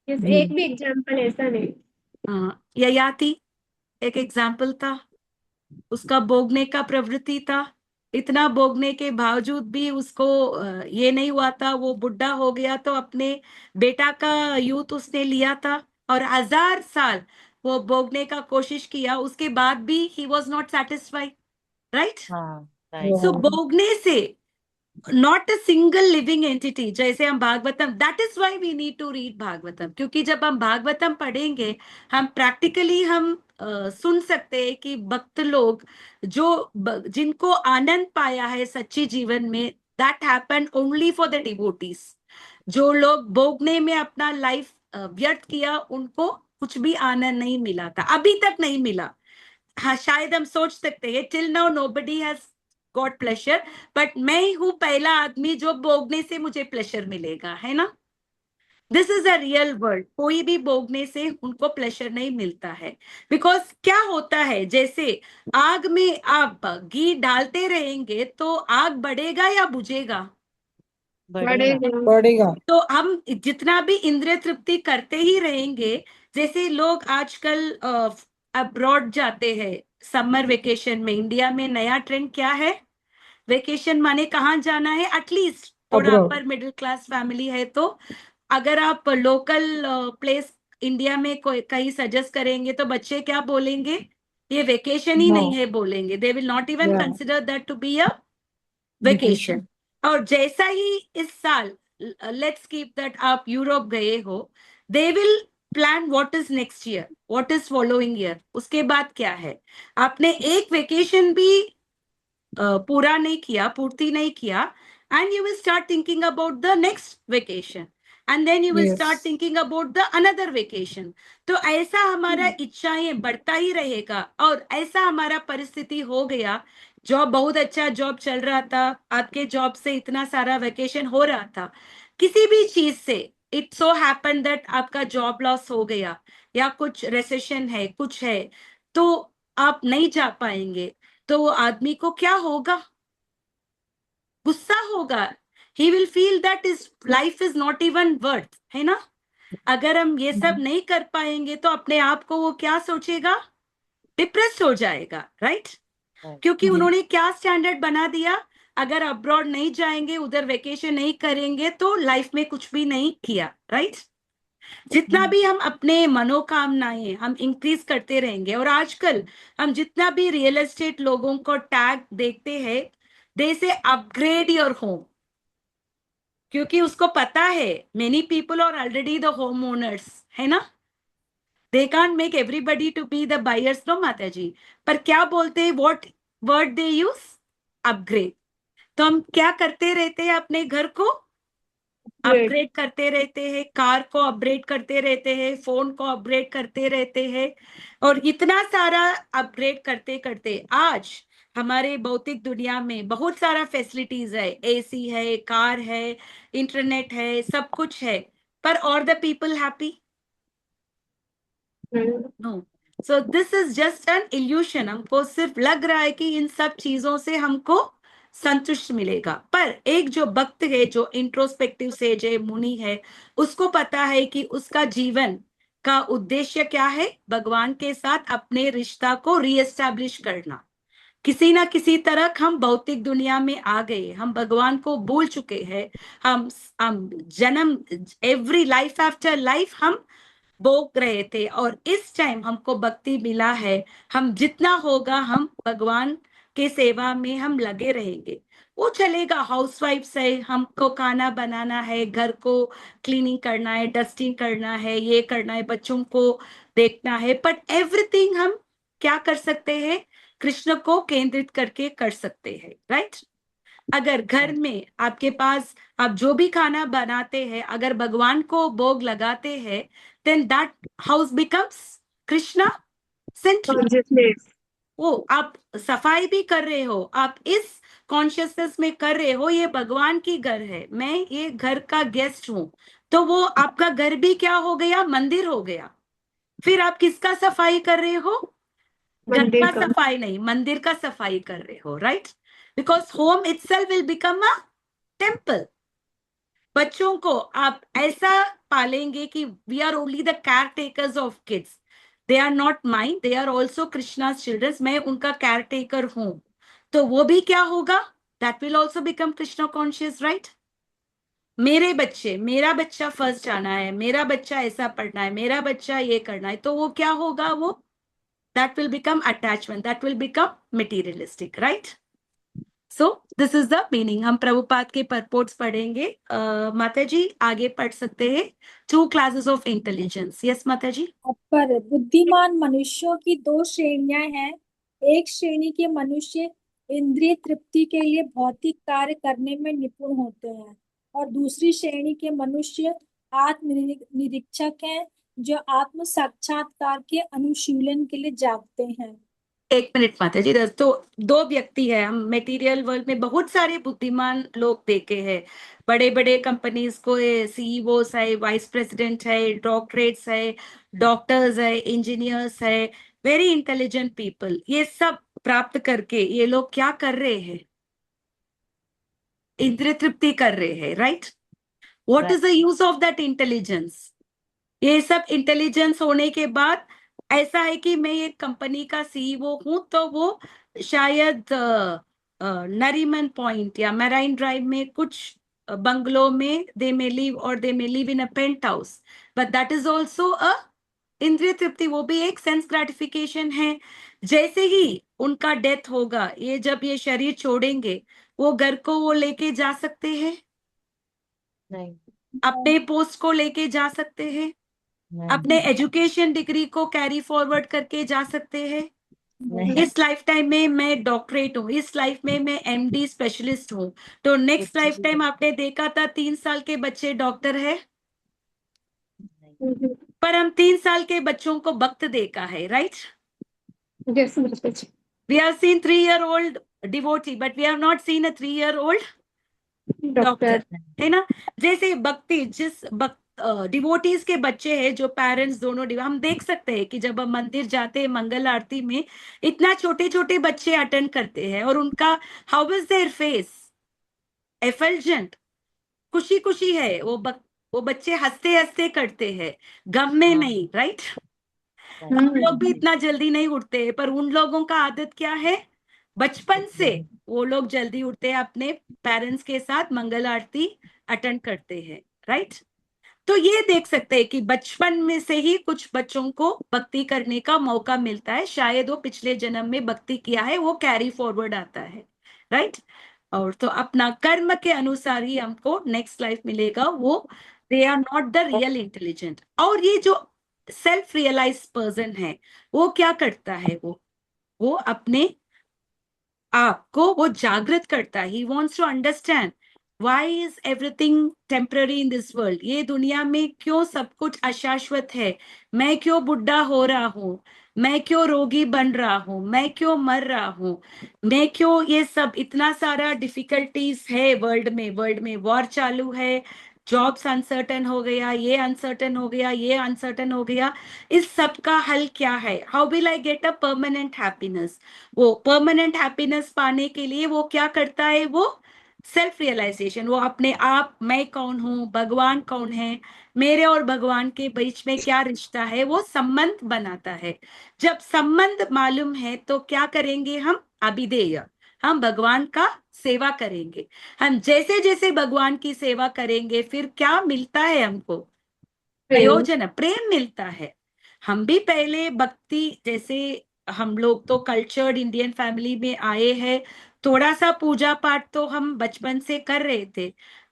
इस जी एक भी एग्जाम्पल ऐसा नहीं। ययाति एक एग्जाम्पल था, उसका भोगने का प्रवृत्ति था। इतना भोगने के बावजूद भी उसको ये नहीं हुआ था, वो बुढ़ा हो गया तो अपने बेटा का यूथ उसने लिया था और 1000 साल वो भोगने का कोशिश किया, उसके बाद भी he was not satisfied, right. हाँ सो राइट। भोगने से not a single living entity, जैसे हम Bhagavatam, that is why we need to read Bhagavatam, क्योंकि जब हम भागवतम पढ़ेंगे हम प्रैक्टिकली हम सुन सकते हैं कि भक्त लोग जो जिनको आनंद पाया है सच्ची जीवन में, that happen only for the devotees. जो लोग भोगने में अपना लाइफ व्यर्थ किया, उनको कुछ भी आनंद नहीं मिला था, अभी तक नहीं मिला। हाँ, शायद हम सोच सकते हैं till now nobody has got pleasure, but मैं ही हूं पहला आदमी जो भोगने से मुझे प्लेजर मिलेगा, है ना। This is a real world, कोई भी भोगने से उनको प्लेजर नहीं मिलता है। बिकॉज क्या होता है, जैसे आग में आप घी डालते रहेंगे तो आग बढ़ेगा या बुझेगा। बढ़ेगा। बढ़ेगा। बढ़ेगा। तो हम जितना भी इंद्रिय तृप्ति करते ही रहेंगे, जैसे लोग आजकल अब्रॉड जाते हैं समर वेकेशन में। इंडिया में नया ट्रेंड क्या है, वेकेशन माने कहाँ जाना है, एटलीस्ट थोड़ा abroad. Upper middle class family है तो अगर आप लोकल प्लेस इंडिया में कोई कहीं सजेस्ट करेंगे तो बच्चे क्या बोलेंगे, ये वेकेशन ही नो। नहीं है बोलेंगे। दे विल नॉट इवन या consider that to be a vacation. Vacation. और जैसा ही इस साल, लेट्स कीप दैट आप यूरोप गए हो, they will plan what is next year, what is following year, उसके बाद क्या है। आपने एक वेकेशन भी पूरा नहीं किया, पूर्ति नहीं किया, and you will start thinking about the next vacation, and then you will yes. Start thinking about the another vacation. तो ऐसा हमारा इच्छाएं बढ़ता ही रहेगा, और ऐसा हमारा परिस्थिति हो गया। जॉब बहुत अच्छा जॉब चल रहा था, आपके जॉब से इतना सारा वेकेशन हो रहा था, किसी भी चीज से इट सो हैपन दैट आपका जॉब लॉस हो गया, या कुछ रेसेशन है, कुछ है, तो आप नहीं जा पाएंगे। तो वो आदमी को क्या होगा, गुस्सा होगा। He will feel that is life is not even worth, है ना। अगर हम ये सब नहीं कर पाएंगे तो अपने आप को वो क्या सोचेगा, डिप्रेस हो जाएगा, राइट। क्योंकि जी उन्होंने क्या स्टैंडर्ड बना दिया, अगर अब्रॉड नहीं जाएंगे, उधर वेकेशन नहीं करेंगे तो लाइफ में कुछ भी नहीं किया, राइट। जितना भी हम अपने मनोकामनाएं हम इंक्रीज करते रहेंगे, और आजकल हम जितना भी रियल एस्टेट लोगों को टैग देखते हैं, दे से अपग्रेड योर होम, क्योंकि उसको पता है many people are already the home owners, है ना। They can't make everybody to be the buyers, no माता जी। पर क्या बोलते हैं, what word they use, upgrade. तो हम क्या करते रहते हैं, अपने घर को अपग्रेड करते रहते हैं, कार को अपग्रेड करते रहते हैं, फोन को अपग्रेड करते रहते हैं, और इतना सारा अपग्रेड करते करते आज हमारे भौतिक दुनिया में बहुत सारा फैसिलिटीज है, एसी है, कार है, इंटरनेट है, सब कुछ है, पर और the people happy? No. So this is just an illusion. हमको सिर्फ लग रहा है कि इन सब चीजों से हमको संतुष्ट मिलेगा, पर एक जो भक्त है, जो इंट्रोस्पेक्टिव सेज है, मुनि है, उसको पता है कि उसका जीवन का उद्देश्य क्या है, भगवान के साथ अपने रिश्ता को रीएस्टैब्लिश करना। किसी ना किसी तरह हम भौतिक दुनिया में आ गए, हम भगवान को भूल चुके हैं। हम जन्म, एवरी लाइफ आफ्टर लाइफ हम भोग रहे थे, और इस टाइम हमको भक्ति मिला है। हम जितना होगा हम भगवान के सेवा में हम लगे रहेंगे। वो चलेगा, हाउसवाइफ्स है, हमको खाना बनाना है, घर को क्लीनिंग करना है, डस्टिंग करना है, ये करना है, बच्चों को देखना है, बट एवरीथिंग हम क्या कर सकते हैं, कृष्ण को केंद्रित करके कर सकते हैं, राइट। अगर घर में आपके पास आप जो भी खाना बनाते हैं, अगर भगवान को भोग लगाते हैं, then that house becomes Krishna centric. वो आप सफाई भी कर रहे हो, आप इस कॉन्शियसनेस में कर रहे हो, ये भगवान की घर है, मैं ये घर का गेस्ट हूं, तो वो आपका घर भी क्या हो गया, मंदिर हो गया। फिर आप किसका सफाई कर रहे हो, घर का सफाई नहीं, मंदिर का सफाई कर रहे हो, right. Because home itself will become a temple. बच्चों को आप ऐसा पालेंगे कि we are only the caretakers of kids, they are not mine, they are also Krishna childrens, मैं उनका केयर टेकर हूं, तो वो भी क्या होगा, that will also become Krishna conscious, right. मेरे बच्चे, मेरा बच्चा फर्स्ट आना है, मेरा बच्चा ऐसा पढ़ना है, मेरा बच्चा ये करना है, तो वो क्या होगा, वो that will become attachment, that will become materialistic, right? So this is the meaning. हम प्रभुपाद के परपोर्ट्स पढ़ेंगे। माता जी आगे पढ़ सकते हैं। 2 classes of intelligence. Yes माता जी। पर बुद्धिमान मनुष्यों की 2 श्रेणियां हैं। एक श्रेणी के मनुष्य इंद्रिय तृप्ति के लिए भौतिक कार्य करने में निपुण होते हैं, और दूसरी श्रेणी के मनुष्य आत्मनिरीक्षक हैं, जो आत्म साक्षात्कार के अनुशीलन के लिए जागते हैं। 1 मिनट माता जी, तो 2 व्यक्ति है। हम मटेरियल वर्ल्ड में बहुत सारे बुद्धिमान लोग देखे हैं, बड़े बड़े कंपनीज को सीईओ है, वाइस प्रेसिडेंट है, डॉक्टरेट्स है, डॉक्टर्स है, इंजीनियर्स है, वेरी इंटेलिजेंट पीपल। ये सब प्राप्त करके ये लोग क्या कर रहे हैं, इंद्रिय तृप्ति कर रहे हैं, right. What is the use of that intelligence. ये सब इंटेलिजेंस होने के बाद ऐसा है कि मैं एक कंपनी का सीईओ हूं, तो वो शायद नरीमन पॉइंट या मैराइन ड्राइव में कुछ बंगलो में दे मे लिव, और they may live in a penthouse, but that is also a इंद्रिय तृप्ति, वो भी एक सेंस ग्रेटिफिकेशन है। जैसे ही उनका डेथ होगा, ये जब ये शरीर छोड़ेंगे, वो घर को वो लेके जा सकते हैं, नहीं, अपने पोस्ट को लेके जा सकते हैं, नहीं, अपने एजुकेशन डिग्री को कैरी फॉरवर्ड करके जा सकते हैं। नहीं, इस लाइफ टाइम में मैं डॉक्टरेट हूँ, इस लाइफ में मैं एमडी स्पेशलिस्ट हूँ, तो नेक्स्ट लाइफ टाइम आपने देखा था 3 साल के बच्चे डॉक्टर है, नहीं, पर हम 3 साल के बच्चों को वक्त देखा है, right. We have seen 3-year-old devotee, but we have not seen a 3-year-old doctor, है ना। जैसे भक्ति, जिस डिवोटीज के बच्चे हैं, जो पेरेंट्स दोनों हम देख सकते हैं कि जब हम मंदिर जाते हैं मंगल आरती में, इतना छोटे छोटे बच्चे अटेंड करते हैं, और उनका हाउ इज देयर फेस, एफल्जेंट, खुशी खुशी है, वो बच्चे हंसते हंसते करते हैं, गम में नहीं, राइट। हम लोग भी इतना जल्दी नहीं उठते, पर उन लोगों का आदत क्या है, बचपन से वो लोग जल्दी उठते हैं, अपने पेरेंट्स के साथ मंगल आरती अटेंड करते हैं, राइट। तो ये देख सकते हैं कि बचपन में से ही कुछ बच्चों को भक्ति करने का मौका मिलता है, शायद वो पिछले जन्म में भक्ति किया है, वो कैरी फॉरवर्ड आता है, राइट। और तो अपना कर्म के अनुसार ही हमको नेक्स्ट लाइफ मिलेगा। वो they are not the real intelligent. और ये जो सेल्फ रियलाइज पर्सन है वो क्या करता है, वो अपने आपको वो जागृत करता है। He wants to understand why is everything temporary in this world. ये दुनिया में क्यों सब कुछ अशाश्वत है, मैं क्यों बुढ़ा हो रहा हूँ, मैं क्यों रोगी बन रहा हूँ, मैं क्यों मर रहा हूँ, मैं क्यों, ये सब इतना सारा डिफिकल्टीज है वर्ल्ड में वॉर चालू है, जॉब्स अनसर्टन हो गया, ये अनसर्टन हो गया, ये अनसर्टन हो गया। इस सब का हल क्या है? How will I get a permanent happiness? वो परमानेंट हैप्पीनेस पाने के लिए वो क्या करता है, वो सेल्फ रियलाइजेशन, वो अपने आप, मैं कौन हूँ, भगवान कौन है, मेरे और भगवान के बीच में क्या रिश्ता है, वो संबंध बनाता है। जब संबंध मालूम है तो क्या करेंगे हम? अभिधेय, हम भगवान का सेवा करेंगे। हम जैसे जैसे भगवान की सेवा करेंगे फिर क्या मिलता है हमको? प्रेम। प्रयोजन, प्रेम मिलता है। हम भी पहले भक्ति, जैसे हम लोग तो कल्चर्ड इंडियन फैमिली में आए हैं, थोड़ा सा पूजा पाठ तो हम बचपन से कर रहे थे,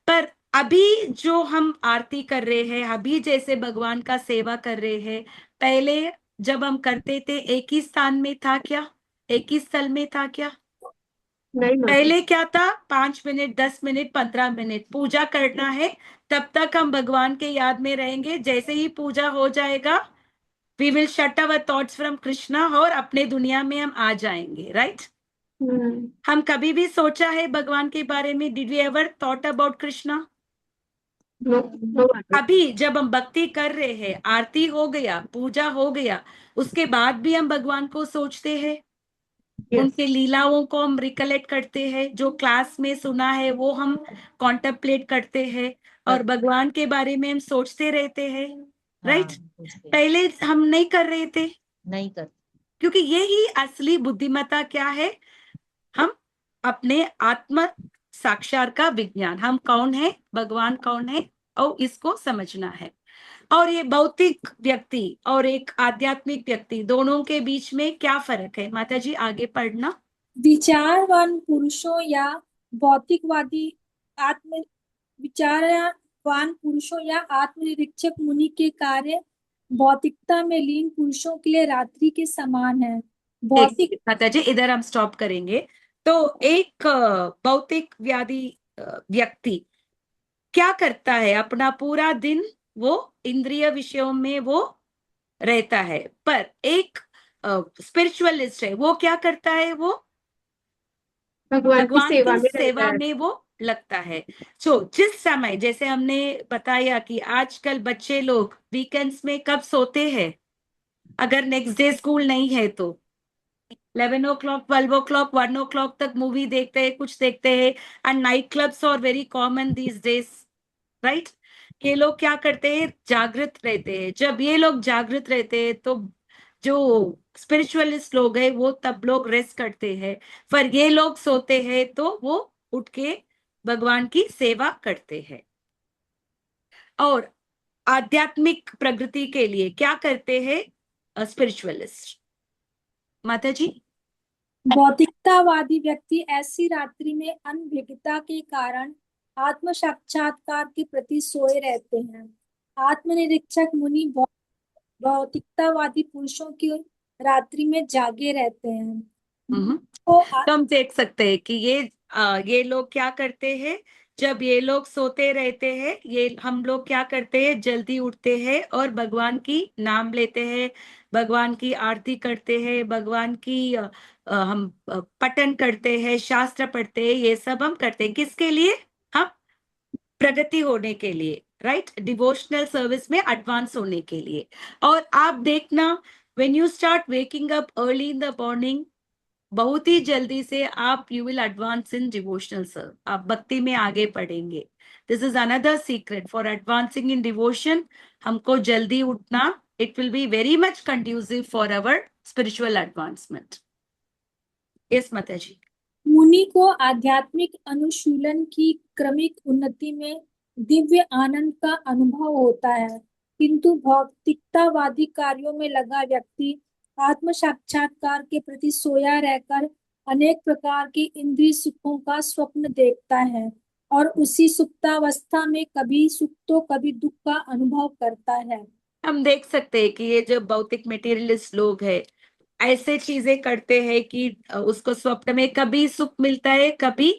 पर अभी जो हम आरती कर रहे हैं, अभी जैसे भगवान का सेवा कर रहे हैं, पहले जब हम करते थे एक ही स्थान में था क्या, एक ही स्थल में था क्या? नहीं माता। पहले क्या था, 5 मिनट, 10 मिनट, 15 मिनट पूजा करना है, तब तक हम भगवान के याद में रहेंगे। जैसे ही पूजा हो जाएगा we will shut our thoughts from Krishna और अपने दुनिया में हम आ जाएंगे, राइट? हम कभी भी सोचा है भगवान के बारे में? Did we ever thought about Krishna? No no माता। अभी जब हम भक्ति कर रहे हैं, आरती हो गया, पूजा हो गया, उसके बाद भी हम भगवान को सोचते हैं, यस। उनके लीलाओं को हम रिकलेक्ट करते हैं, जो क्लास में सुना है वो हम कॉन्टेम्पलेट करते हैं और भगवान के बारे में हम सोचते रहते हैं, राइट? पहले हम नहीं कर रहे थे, नहीं कर। क्योंकि यही असली बुद्धिमत्ता क्या है, हम अपने आत्म साक्षार का विज्ञान, हम कौन है, भगवान कौन है, और इसको समझना है। और ये भौतिक व्यक्ति और एक आध्यात्मिक व्यक्ति, दोनों के बीच में क्या फर्क है? माता जी आगे पढ़ना। विचारवान पुरुषों या भौतिकवादी आत्म विचारवान पुरुषों या आत्मनिरीक्षक मुनि के कार्य भौतिकता में लीन पुरुषों के लिए रात्रि के समान है। भौतिक माता जी इधर हम स्टॉप करेंगे। तो एक भौतिक व्याधि व्यक्ति क्या करता है? अपना पूरा दिन वो इंद्रिय विषयों में वो रहता है, पर एक स्पिरिचुअलिस्ट है, वो क्या करता है? वो भगवान की भगवान सेवा की में रहता सेवा है। में वो लगता है। सो जिस समय, जैसे हमने बताया कि आजकल बच्चे लोग वीकेंड्स में कब सोते हैं, अगर नेक्स्ट डे स्कूल नहीं है तो 11 o'clock, 12 o'clock, 1 o'clock तक मूवी देखते हैं, कुछ देखते हैं। And night clubs are very common these days, right? ये लोग क्या करते हैं? जागृत रहते हैं। जब ये लोग जागृत रहते हैं तो जो स्पिरिचुअलिस्ट लोग हैं वो तब लोग रेस्ट करते हैं, पर ये लोग सोते हैं तो वो उठ के भगवान की सेवा करते हैं। और आध्यात्मिक प्रगति के लिए क्या करते हैं स्पिरिचुअलिस्ट? माता जी। भौतिकतावादी व्यक्ति ऐसी रात्रि में अनभिज्ञता के कारण आत्म साक्षात्कार के प्रति सोए रहते हैं। आत्मनिरीक्षक मुनि भौतिकतावादी पुरुषों की रात्रि में जागे रहते हैं। तो तो हम देख सकते हैं कि ये लोग क्या करते हैं, जब ये लोग सोते रहते हैं, ये हम लोग क्या करते हैं? जल्दी उठते हैं और भगवान की नाम लेते हैं, भगवान की आरती करते हैं, भगवान की हम पठन करते हैं, शास्त्र पढ़ते हैं, ये सब हम करते हैं। किसके लिए? हम प्रगति होने के लिए, राइट? डिवोशनल सर्विस में एडवांस होने के लिए। और आप देखना, when you start waking up early in the morning, बहुत ही जल्दी से आप you will advance in devotional serve, आप भक्ति में आगे बढ़ेंगे। This is another secret for advancing in devotion. हमको जल्दी उठना, it will be very much conducive for our spiritual advancement. Yes माता जी। मुनि को आध्यात्मिक अनुशीलन की क्रमिक उन्नति में दिव्य आनंद का अनुभव होता है, किंतु भौतिकतावादी कार्यों में लगा व्यक्ति आत्म साक्षात्कार के प्रति सोया रहकर अनेक प्रकार की इंद्रिय सुखों का स्वप्न देखता है और उसी सुप्तावस्था में कभी सुख तो कभी दुख का अनुभव करता है। हम देख सकते हैं कि ये जो भौतिक मटेरियलिस्ट लोग हैं ऐसे चीजें करते हैं कि उसको स्वप्न में कभी सुख मिलता है कभी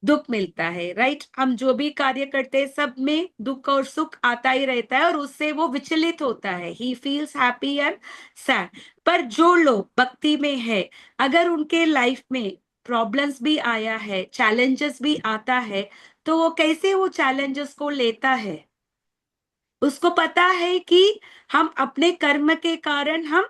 दुख मिलता है, राइट। हम जो भी कार्य करते हैं सब में दुख और सुख आता ही रहता है और उससे वो विचलित होता है, he feels happy and sad. पर जो लोग भक्ति में है, अगर उनके लाइफ में प्रॉब्लम्स भी आया है, चैलेंजेस भी आता है, तो वो कैसे वो चैलेंजेस को लेता है, उसको पता है कि हम अपने कर्म के कारण हम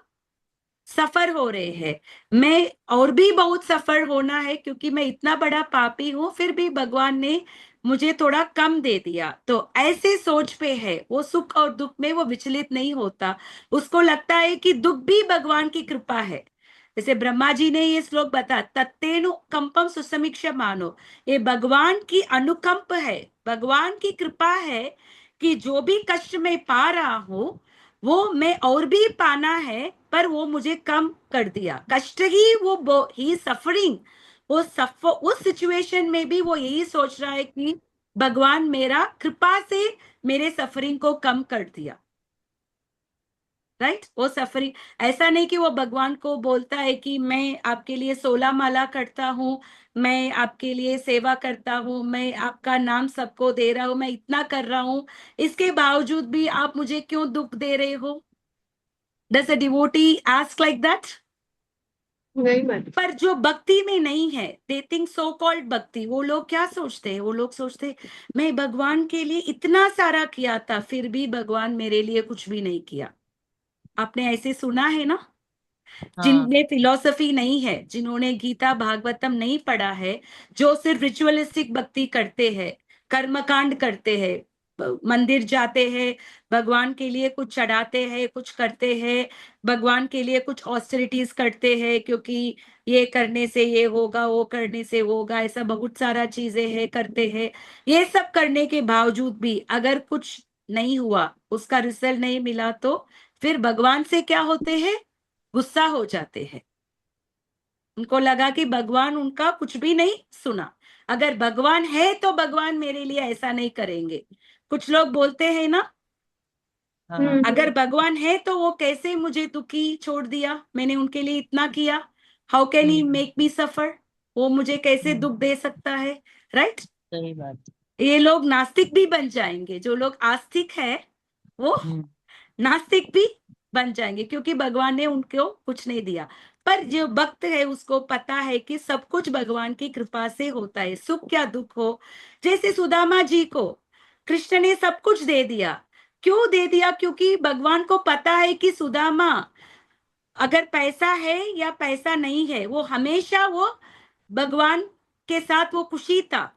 सफर हो रहे हैं, मैं और भी बहुत सफर होना है क्योंकि मैं इतना बड़ा पापी हूं, फिर भी भगवान ने मुझे थोड़ा कम दे दिया। तो ऐसे सोच पे है वो, सुख और दुख में वो विचलित नहीं होता। उसको लगता है कि दुख भी भगवान की कृपा है। जैसे ब्रह्मा जी ने ये श्लोक बता, तत्तेनु कंपम सुसमीक्ष मानो, ये भगवान की अनुकंप है, भगवान की कृपा है कि जो भी कष्ट में पा रहा हूं वो मैं और भी पाना है, पर वो मुझे कम कर दिया। कष्ट ही वो ही सफरिंग, वो सफर उस सिचुएशन में भी वो यही सोच रहा है कि भगवान मेरा कृपा से मेरे सफरिंग को कम कर दिया, राइट। वो सफरिंग, ऐसा नहीं कि वो भगवान को बोलता है कि मैं आपके लिए 16 माला करता हूँ, मैं आपके लिए सेवा करता हूँ, मैं आपका नाम सबको दे रहा हूँ, मैं इतना कर रहा हूँ, इसके बावजूद भी आप मुझे क्यों दुख दे रहे हो। Does a devotee ask like that? नहीं मैडम। पर जो भक्ति में नहीं है, they think so called भक्ति, वो लोग क्या सोचते हैं, वो लोग सोचते हैं मैं भगवान के लिए इतना सारा किया था फिर भी भगवान मेरे लिए कुछ भी नहीं किया। आपने ऐसे सुना है ना, हाँ जिनमें फिलॉसफी नहीं है, जिन्होंने गीता भागवतम नहीं पढ़ा है, जो सिर्फ रिचुअलिस्टिक भक्ति करते हैं, कर्मकांड करते हैं, मंदिर जाते हैं, भगवान के लिए कुछ चढ़ाते हैं, कुछ करते हैं, भगवान के लिए कुछ ऑस्टेरिटीज करते हैं क्योंकि ये करने से ये होगा, वो करने से वो होगा, ऐसा बहुत सारा चीजें हैं करते हैं। ये सब करने के बावजूद भी अगर कुछ नहीं हुआ, उसका रिजल्ट नहीं मिला, तो फिर भगवान से क्या होते हैं, गुस्सा हो जाते हैं। उनको लगा कि भगवान उनका कुछ भी नहीं सुना। अगर भगवान है तो भगवान मेरे लिए ऐसा नहीं करेंगे। कुछ लोग बोलते हैं ना, हाँ अगर भगवान है तो वो कैसे मुझे दुखी छोड़ दिया, मैंने उनके लिए इतना किया, how can he make me suffer, वो मुझे कैसे दुख दे सकता है, राइट। सही बात। ये लोग नास्तिक भी बन जाएंगे, जो लोग आस्तिक है वो नास्तिक भी बन जाएंगे क्योंकि भगवान ने उनको कुछ नहीं दिया। पर जो भक्त है उसको पता है कि सब कुछ भगवान की कृपा से होता है, सुख क्या दुख हो। जैसे सुदामा जी को कृष्ण ने सब कुछ दे दिया, क्यों दे दिया, क्योंकि भगवान को पता है कि सुदामा अगर पैसा है या पैसा नहीं है, वो हमेशा वो भगवान के साथ वो खुशी था,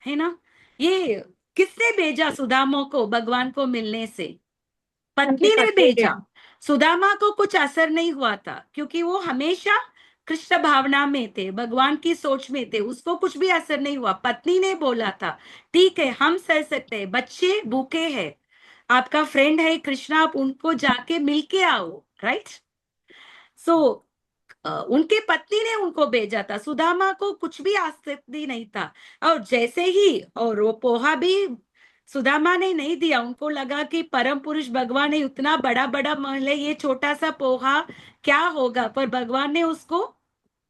है ना। ये किसने भेजा सुदामा को भगवान को मिलने से, उनकी पत्नी ने पत्नी ने। भेजा। सुदामा को कुछ असर नहीं हुआ था क्योंकि वो हमेशा कृष्ण भावना में थे, भगवान की सोच में थे, उसको कुछ भी असर नहीं हुआ। पत्नी ने बोला था ठीक है हम सह सकते हैं, बच्चे भूखे हैं, आपका फ्रेंड है कृष्णा, आप उनको जाके मिल के आओ, राइट। सो उनके पत्नी ने उनको भेजा था, सुदामा को कुछ भी आसक्ति नहीं था। और जैसे ही, और वो पोहा भी सुदामा ने नहीं दिया, उनको लगा कि परम पुरुष भगवान ने उतना बड़ा बड़ा महल है, ये छोटा सा पोहा क्या होगा, पर भगवान ने उसको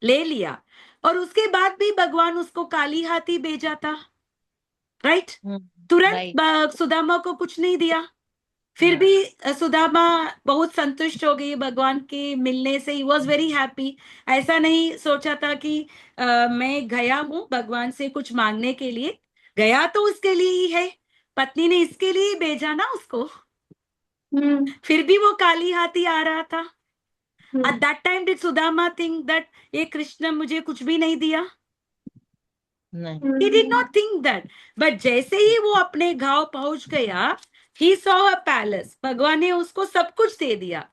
ले लिया। और उसके बाद भी भगवान उसको काली हाथी भेजा था, राइट। तुरंत राइट। सुदामा को कुछ नहीं दिया, फिर भी सुदामा बहुत संतुष्ट हो गई भगवान के मिलने से, ही वॉज वेरी हैप्पी। ऐसा नहीं सोचा था कि मैं गया हूं भगवान से कुछ मांगने के लिए, गया तो उसके लिए ही है, पत्नी ने इसके लिए ही भेजा ना उसको, फिर भी वो काली हाथी आ रहा था। At that time did Sudama think that ये कृष्ण मुझे कुछ भी नहीं दिया, नहीं। he did not think that। but जैसे ही वो अपने गांव पहुंच गया, he saw a palace, भगवान ने उसको सब कुछ दे दिया।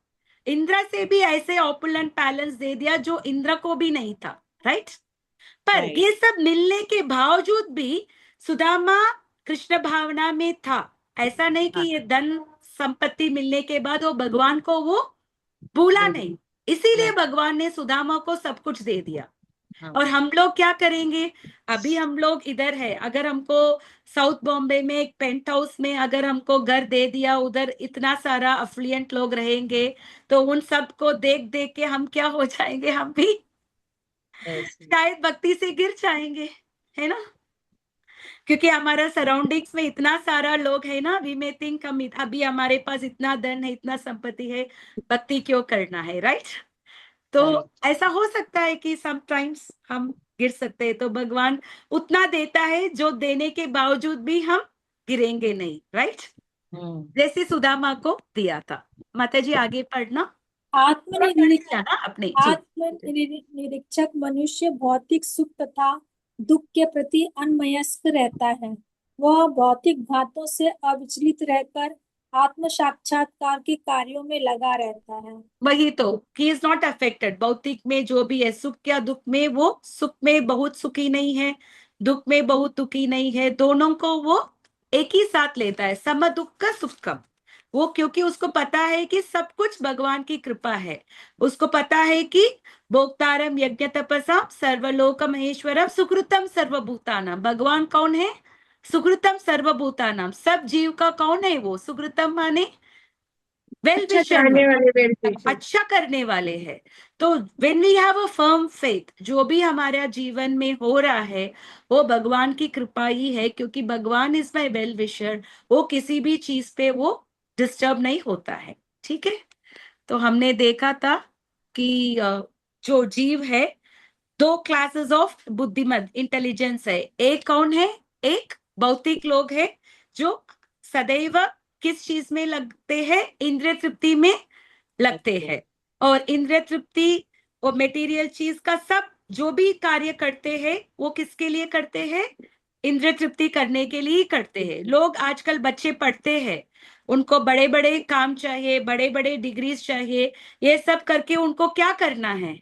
इंद्र से भी ऐसे ऑपुलेंट पैलेस दे दिया जो इंद्र को भी नहीं था, राइट। पर Right. ये सब मिलने के बावजूद भी सुदामा कृष्ण भावना में था। ऐसा नहीं कि ये धन संपत्ति मिलने के बाद वो भगवान को वो भूला नहीं, इसीलिए नहीं। भगवान ने सुदामा को सब कुछ दे दिया। हाँ और हम लोग क्या करेंगे, अभी हम लोग इधर है, अगर हमको साउथ बॉम्बे में एक पेंट हाउस में अगर हमको घर दे दिया, उधर इतना सारा अफ्लुएंट लोग रहेंगे, तो उन सबको देख देख के हम क्या हो जाएंगे, हम भी ऐसे शायद भक्ति से गिर जाएंगे, है ना, क्योंकि हमारा सराउंडिंग्स में इतना सारा लोग है ना, वी मे थिंक हम अभी हमारे पास इतना धन है, इतना संपत्ति है, भक्ति क्यों करना है, राइट। तो राइट। ऐसा हो सकता है कि समटाइम्स हम गिर सकते हैं, तो भगवान उतना देता है जो देने के बावजूद भी हम गिरेंगे नहीं, राइट, जैसे सुदामा को दिया था। माता जी आगे पढ़ना, थोड़ा पढ़ आत्मनिरीक्षक लिया ना आपने जी। आत्मनिरीक्षक मनुष्य भौतिक सुख तथा दुख के प्रति अनमनस्क रहता है। वह भौतिक बातों से अविचलित रहकर आत्म साक्षात्कार के कार्यों में लगा रहता है। वही तो, ही इज नॉट अफेक्टेड, भौतिक में जो भी है, सुख या दुख में, वो सुख में बहुत सुखी नहीं है, दुख में बहुत दुखी नहीं है, दोनों को वो एक ही साथ लेता है, सम दुख का सुखम। वो क्योंकि उसको पता है कि सब कुछ भगवान की कृपा है, उसको पता है कि भोक्तारम यज्ञ तपसा सर्वलोक महेश्वरम सुकृतम सर्वभूतानाम, भगवान कौन है, सुकृतम सर्वभूतानाम, सब जीव का कौन है वो, सुकृतम माने वेल अच्छा विशर चाहने है, वाले वेल अच्छा करने वाले हैं। तो when we have a firm faith, जो भी हमारा जीवन में हो रहा है वो भगवान की कृपा ही है, क्योंकि भगवान इज माय वेल विशर, वो किसी भी चीज पे वो डिस्टर्ब नहीं होता है, ठीक है। तो हमने देखा था कि जो जीव है, दो क्लासेस ऑफ बुद्धिमत इंटेलिजेंस है, एक कौन है, एक भौतिक लोग है जो सदैव किस चीज में लगते हैं, इंद्रिय तृप्ति में लगते हैं, और इंद्रिय तृप्ति और मटेरियल चीज का सब जो भी कार्य करते हैं वो किसके लिए करते हैं, इंद्रिय तृप्ति करने के लिए ही करते हैं। लोग आजकल बच्चे पढ़ते हैं, उनको बड़े बड़े काम चाहिए, बड़े बड़े डिग्रीज चाहिए, ये सब करके उनको क्या करना है,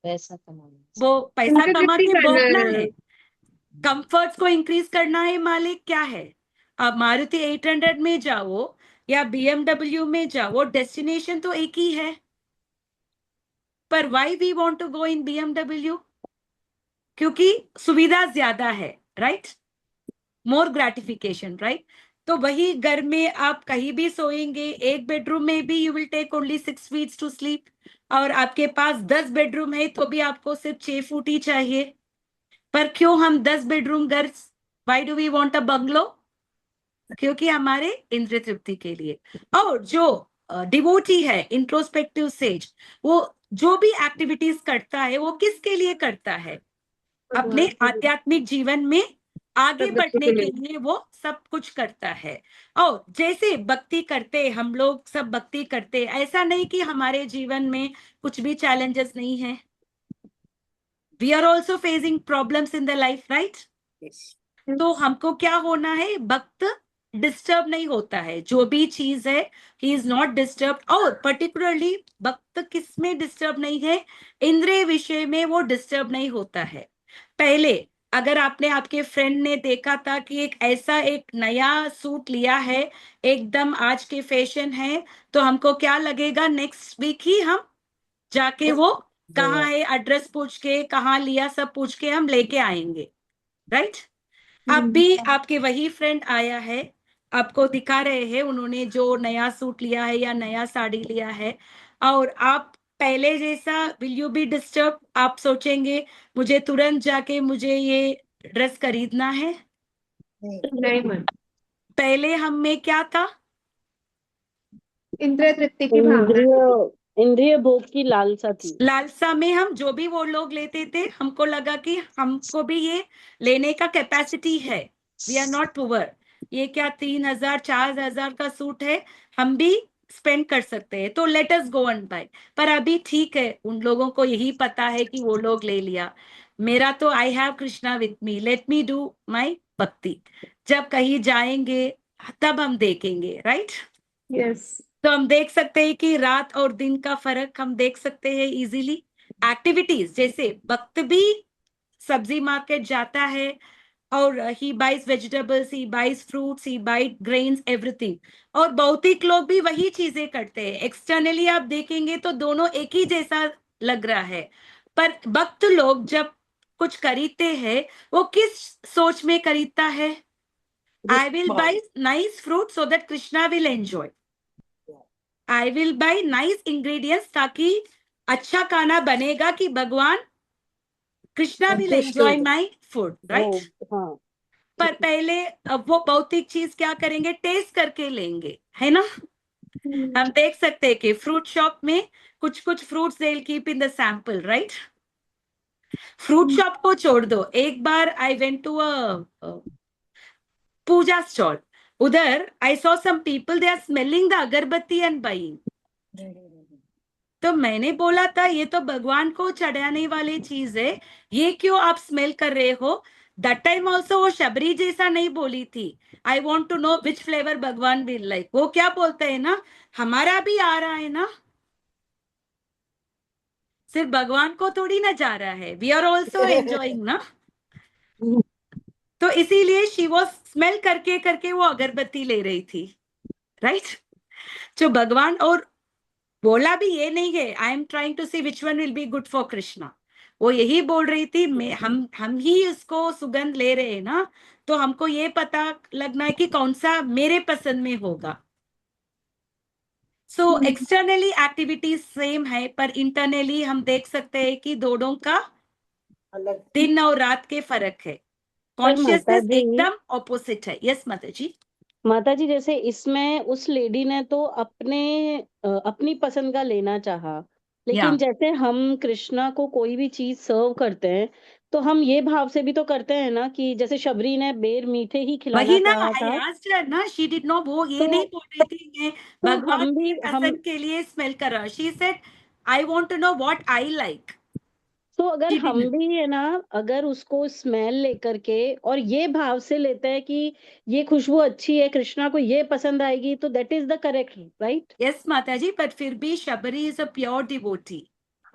पैसा कमाना। वो पैसा इंद्रिय कमा तृप्ति के करना भोगना है। है, कंफर्ट्स को इंक्रीज करना है। मालिक क्या है, आप मारुति 800 में जाओ या BMW में जाओ, डेस्टिनेशन तो एक ही है, पर why we want to go in BMW, क्योंकि सुविधा ज्यादा है, राइट, मोर ग्रेटिफिकेशन, राइट। तो वही घर में आप कहीं भी सोएंगे, एक बेडरूम में भी you will take only 6 feet to sleep, और आपके पास 10 बेडरूम है तो भी आपको सिर्फ 6 फुट ही चाहिए। पर क्यों हम 10 बेडरूम घर, why do we want a bungalow, क्योंकि हमारे इंद्रिय तृप्ति के लिए। और जो डिवोटी है, इंट्रोस्पेक्टिव सेज, वो जो भी एक्टिविटीज करता है वो किसके लिए करता है, अपने आध्यात्मिक जीवन में आगे प्रगति बढ़ने के के लिए। लिए वो सब कुछ करता है। और जैसे भक्ति करते, हम लोग सब भक्ति करते, ऐसा नहीं कि हमारे जीवन में कुछ भी चैलेंजेस नहीं है, we are also facing problems in the life, right. तो हमको क्या होना है, भक्त डिस्टर्ब नहीं होता है, जो भी चीज है ही इज नॉट डिस्टर्ब। और पर्टिकुलरली भक्त किस में डिस्टर्ब नहीं है, इंद्रिय विषय में वो डिस्टर्ब नहीं होता है। पहले अगर आपने, आपके फ्रेंड ने देखा था कि एक ऐसा एक नया सूट लिया है, एकदम आज के फैशन है, तो हमको क्या लगेगा, नेक्स्ट वीक ही हम जाके वो कहाँ है, एड्रेस पूछ के कहाँ लिया, सब पूछ के हम लेके आएंगे, राइट। अब भी आपके वही फ्रेंड आया है, आपको दिखा रहे हैं उन्होंने जो नया सूट लिया है या नया साड़ी लिया है, और आप पहले जैसा विल यू बी डिस्टर्ब, आप सोचेंगे मुझे तुरंत जाके मुझे ये ड्रेस खरीदना है। नहीं मन, पहले हम में क्या था, इंद्रिय तृप्ति की भावना। इंद्रिय भोग की लालसा थी। लालसा में हम जो भी वो लोग लेते थे, हमको लगा कि हमको भी ये लेने का कैपेसिटी है, वी आर नॉट पुअर, ये क्या 3,000 4,000 का सूट है, हम भी स्पेंड कर सकते हैं, तो let us go and bye. पर अभी ठीक है, उन लोगों को यही पता है कि वो लोग ले लिया, मेरा तो I have Krishna with me, let me do my भक्ति। जब कहीं जाएंगे तब हम देखेंगे, राइट। यस। तो हम देख सकते हैं कि रात और दिन का फर्क हम देख सकते हैं इजीली। एक्टिविटीज जैसे भक्त भी सब्जी मार्केट जाता है और he buys vegetables, he buys fruits, he buys grains, everything, और भौतिक लोग भी वही चीजें करते हैं। एक्सटर्नली आप देखेंगे तो दोनों एक ही जैसा लग रहा है, पर भक्त लोग जब कुछ खरीदते हैं वो किस सोच में खरीदता है? I will buy nice fruit so that Krishna will enjoy, I will buy nice ingredients ताकि अच्छा खाना बनेगा कि भगवान Krishna will enjoy my food, right? हाँ पर पहले वो भौतिक चीज क्या करेंगे? टेस्ट करके लेंगे, है ना? हम देख सकते हैं कि फ्रूट शॉप में कुछ कुछ fruits they will keep in the sample, right? Fruit shop को छोड़ दो, एक बार I went to a puja stall, उधर I saw some people they are smelling the agarbatti and buying. तो मैंने बोला था ये तो भगवान को चढ़ाने वाली चीज है, ये क्यों आप स्मेल कर रहे हो? दैट टाइम ऑल्सो वो शबरी जैसा नहीं बोली थी, I want to know which flavour भगवान विल लाइक। वो क्या बोलते हैं ना, हमारा भी आ रहा है ना, सिर्फ भगवान को थोड़ी ना जा रहा है, वी आर ऑल्सो एंजॉइंग ना। तो इसीलिए शी वॉज स्मेल करके करके वो अगरबत्ती ले रही थी, राइट? जो भगवान, और बोला भी ये नहीं है I am trying to see which one will be good for Krishna, वो यही बोल रही थी मैं हम ही उसको सुगंध ले रहे हैं ना, तो हमको ये पता लगना है कि कौन सा मेरे पसंद में होगा। सो एक्सटर्नली एक्टिविटीज सेम है, पर इंटरनली हम देख सकते हैं कि दोनों का दिन और रात के फर्क है, कॉन्शियसनेस माताजी, एकदम ऑपोजिट है। यस माताजी। माताजी जैसे इसमें उस लेडी ने तो अपनी पसंद का लेना चाहा, लेकिन जैसे हम कृष्णा को कोई भी चीज सर्व करते हैं तो हम ये भाव से भी तो करते हैं ना, कि जैसे शबरी ने बेर मीठे ही खिलाना वही ना, चाहा आई था, आस्क्ड हर ना, शी डिड नॉट, वो ये तो नहीं बोल रही थी मैं तो भगवान हम भी की हम पसंद के लिए स्मेल कर रहा, she said I want to know what I like. तो अगर हम भी है ना, अगर उसको स्मेल लेकर के और ये भाव से लेते हैं कि ये खुशबू अच्छी है, कृष्णा को ये पसंद आएगी, तो that is the correct, right? Yes माताजी, बट फिर भी Shabari is a pure devotee,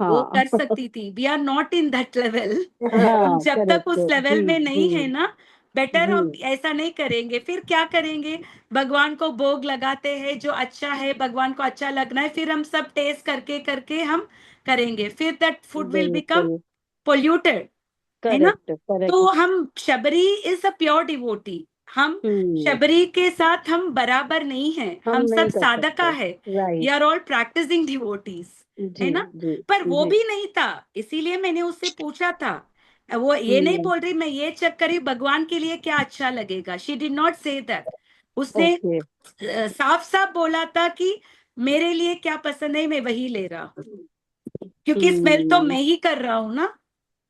वो हाँ कर सकती थी, we are not in that level. हम हाँ, जब तक करेक्ट उस है लेवल जी में नहीं जी है ना, बेटर हम जी। ऐसा नहीं करेंगे। फिर क्या करेंगे? भगवान को भोग लगाते हैं, जो अच्छा है भगवान को अच्छा लगना है, फिर हम सब टेस्ट करके करके हम करेंगे, फिर दैट फूड विल बिकम बिल्कुल पोल्यूटेड, है ना? करेक्ट तो करेक्ट। हम, Shabari is a pure devotee, हम हम्म। शबरी के साथ हम बराबर नहीं हैं, हम हम सब नहीं कर साधका सकते। है, we right. Are all practising devotees, है जी ना? जी पर वो जी। भी नहीं था, इसीलिए मैंने उससे पूछा था, वो ये नहीं हम्म। बोल रही मैं ये चेक करी भगवान के लिए क्या अच्छा लगेगा, she did not say that. उसने ओके। साफ साफ बोला था कि मेरे लिए क्या पसंद है मैं वही ले रहा हूँ, क्योंकि स्मेल तो हम्म मैं ही कर रहा हूँ ना,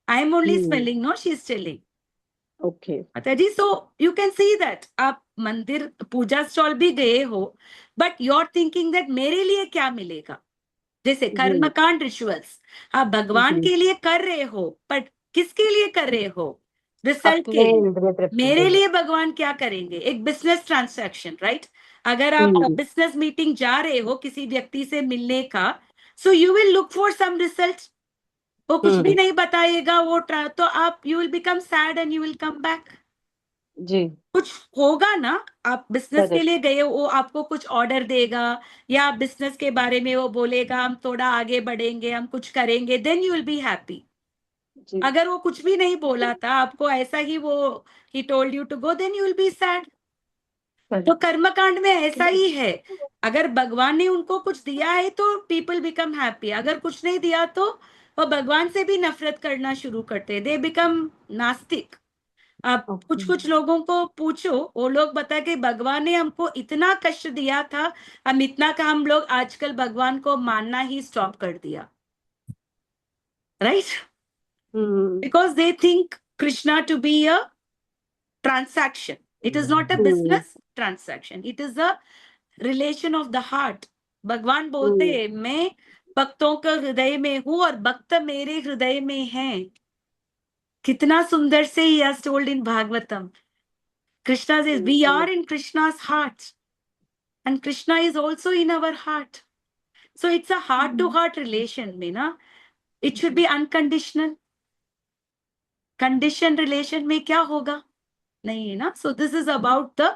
I am only hmm. Smelling, no she is telling. Okay. माता जी, so you can see that आप मंदिर पूजा स्टॉल भी गए हो, but you are thinking that मेरे लिए क्या मिलेगा, जैसे जी कर्मकांड रिचुअल्स आप भगवान जी। के लिए कर रहे हो, बट किसके लिए कर रहे हो? रिजल्ट के अपने लिए। इंद्रिय तृप्ति के मेरे लिए। लिए भगवान क्या करेंगे? एक बिजनेस ट्रांसैक्शन, राइट? अगर आप हम्म बिजनेस मीटिंग जा रहे हो किसी व्यक्ति से मिलने का, so you will look for some result, वो कुछ भी हम्म। नहीं बताएगा, तो आप you will become sad and you will come back. जी कुछ होगा ना, आप बिजनेस के करेक्ट। लिए गए हो, वो आपको कुछ ऑर्डर देगा या बिजनेस के बारे में वो बोलेगा हम थोड़ा आगे बढ़ेंगे, हम कुछ करेंगे, then you will be happy. जी अगर वो कुछ भी नहीं बोला था आपको, ऐसा ही वो ही told you to go, then you will be sad. तो कर्मकांड में ऐसा ही है, अगर भगवान ने उनको कुछ दिया है तो पीपल बिकम हैप्पी, अगर कुछ नहीं दिया तो वो भगवान से भी नफरत करना शुरू करते, दे बिकम नास्तिक। आप ओके। कुछ कुछ लोगों को पूछो, वो लोग बता के भगवान ने हमको इतना कष्ट दिया था, हम इतना का हम लोग आजकल भगवान को मानना ही स्टॉप कर दिया, right? Hmm because they think Krishna to be a transaction. It is not a hmm business transaction. It is a relation of the heart. भगवान बोलते हम्म। हैं मैं भक्तों के हृदय में हूं और भक्त मेरे हृदय में हैं। कितना सुंदर से he has told in Bhagavatam. Krishna says we are in Krishna's heart and Krishna is also in our heart. So it's a heart to heart relation में ना, it should be unconditional. Condition relation में क्या होगा? नहीं है ना। सो this is about the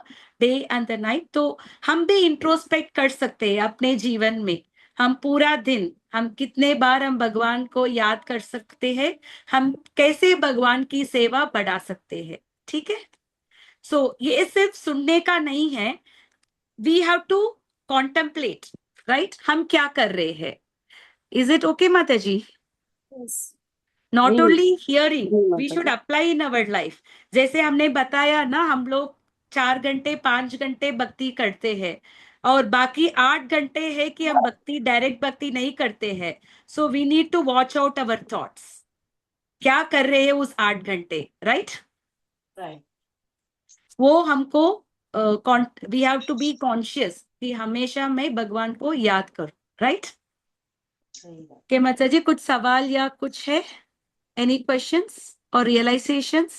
day and the night. तो हम भी इंट्रोस्पेक्ट कर सकते हैं अपने जीवन में, हम पूरा दिन हम कितने बार हम भगवान को याद कर सकते हैं, हम कैसे भगवान की सेवा बढ़ा सकते हैं। ठीक है, सो ये सिर्फ सुनने का नहीं है, we have to contemplate, right, हम क्या कर रहे हैं। इज इट ओके माता जी? Yes. नॉट नहीं, ओनली हियरिंग, नहीं वी माता शुड जी। Apply in our life. जैसे हमने बताया ना, हम लोग 4 घंटे 5 घंटे भक्ति करते हैं और बाकी 8 घंटे है कि हम भक्ति, डायरेक्ट भक्ति नहीं करते हैं। So we need to watch out our thoughts, क्या कर रहे हैं उस 8 घंटे, राइट? राइट। वो हमको we have to be conscious कि हमेशा मैं भगवान को याद करूं, राइट? सही बात। के माता जी कुछ सवाल या कुछ है? एनी क्वेश्चंस और रियलाइजेशंस?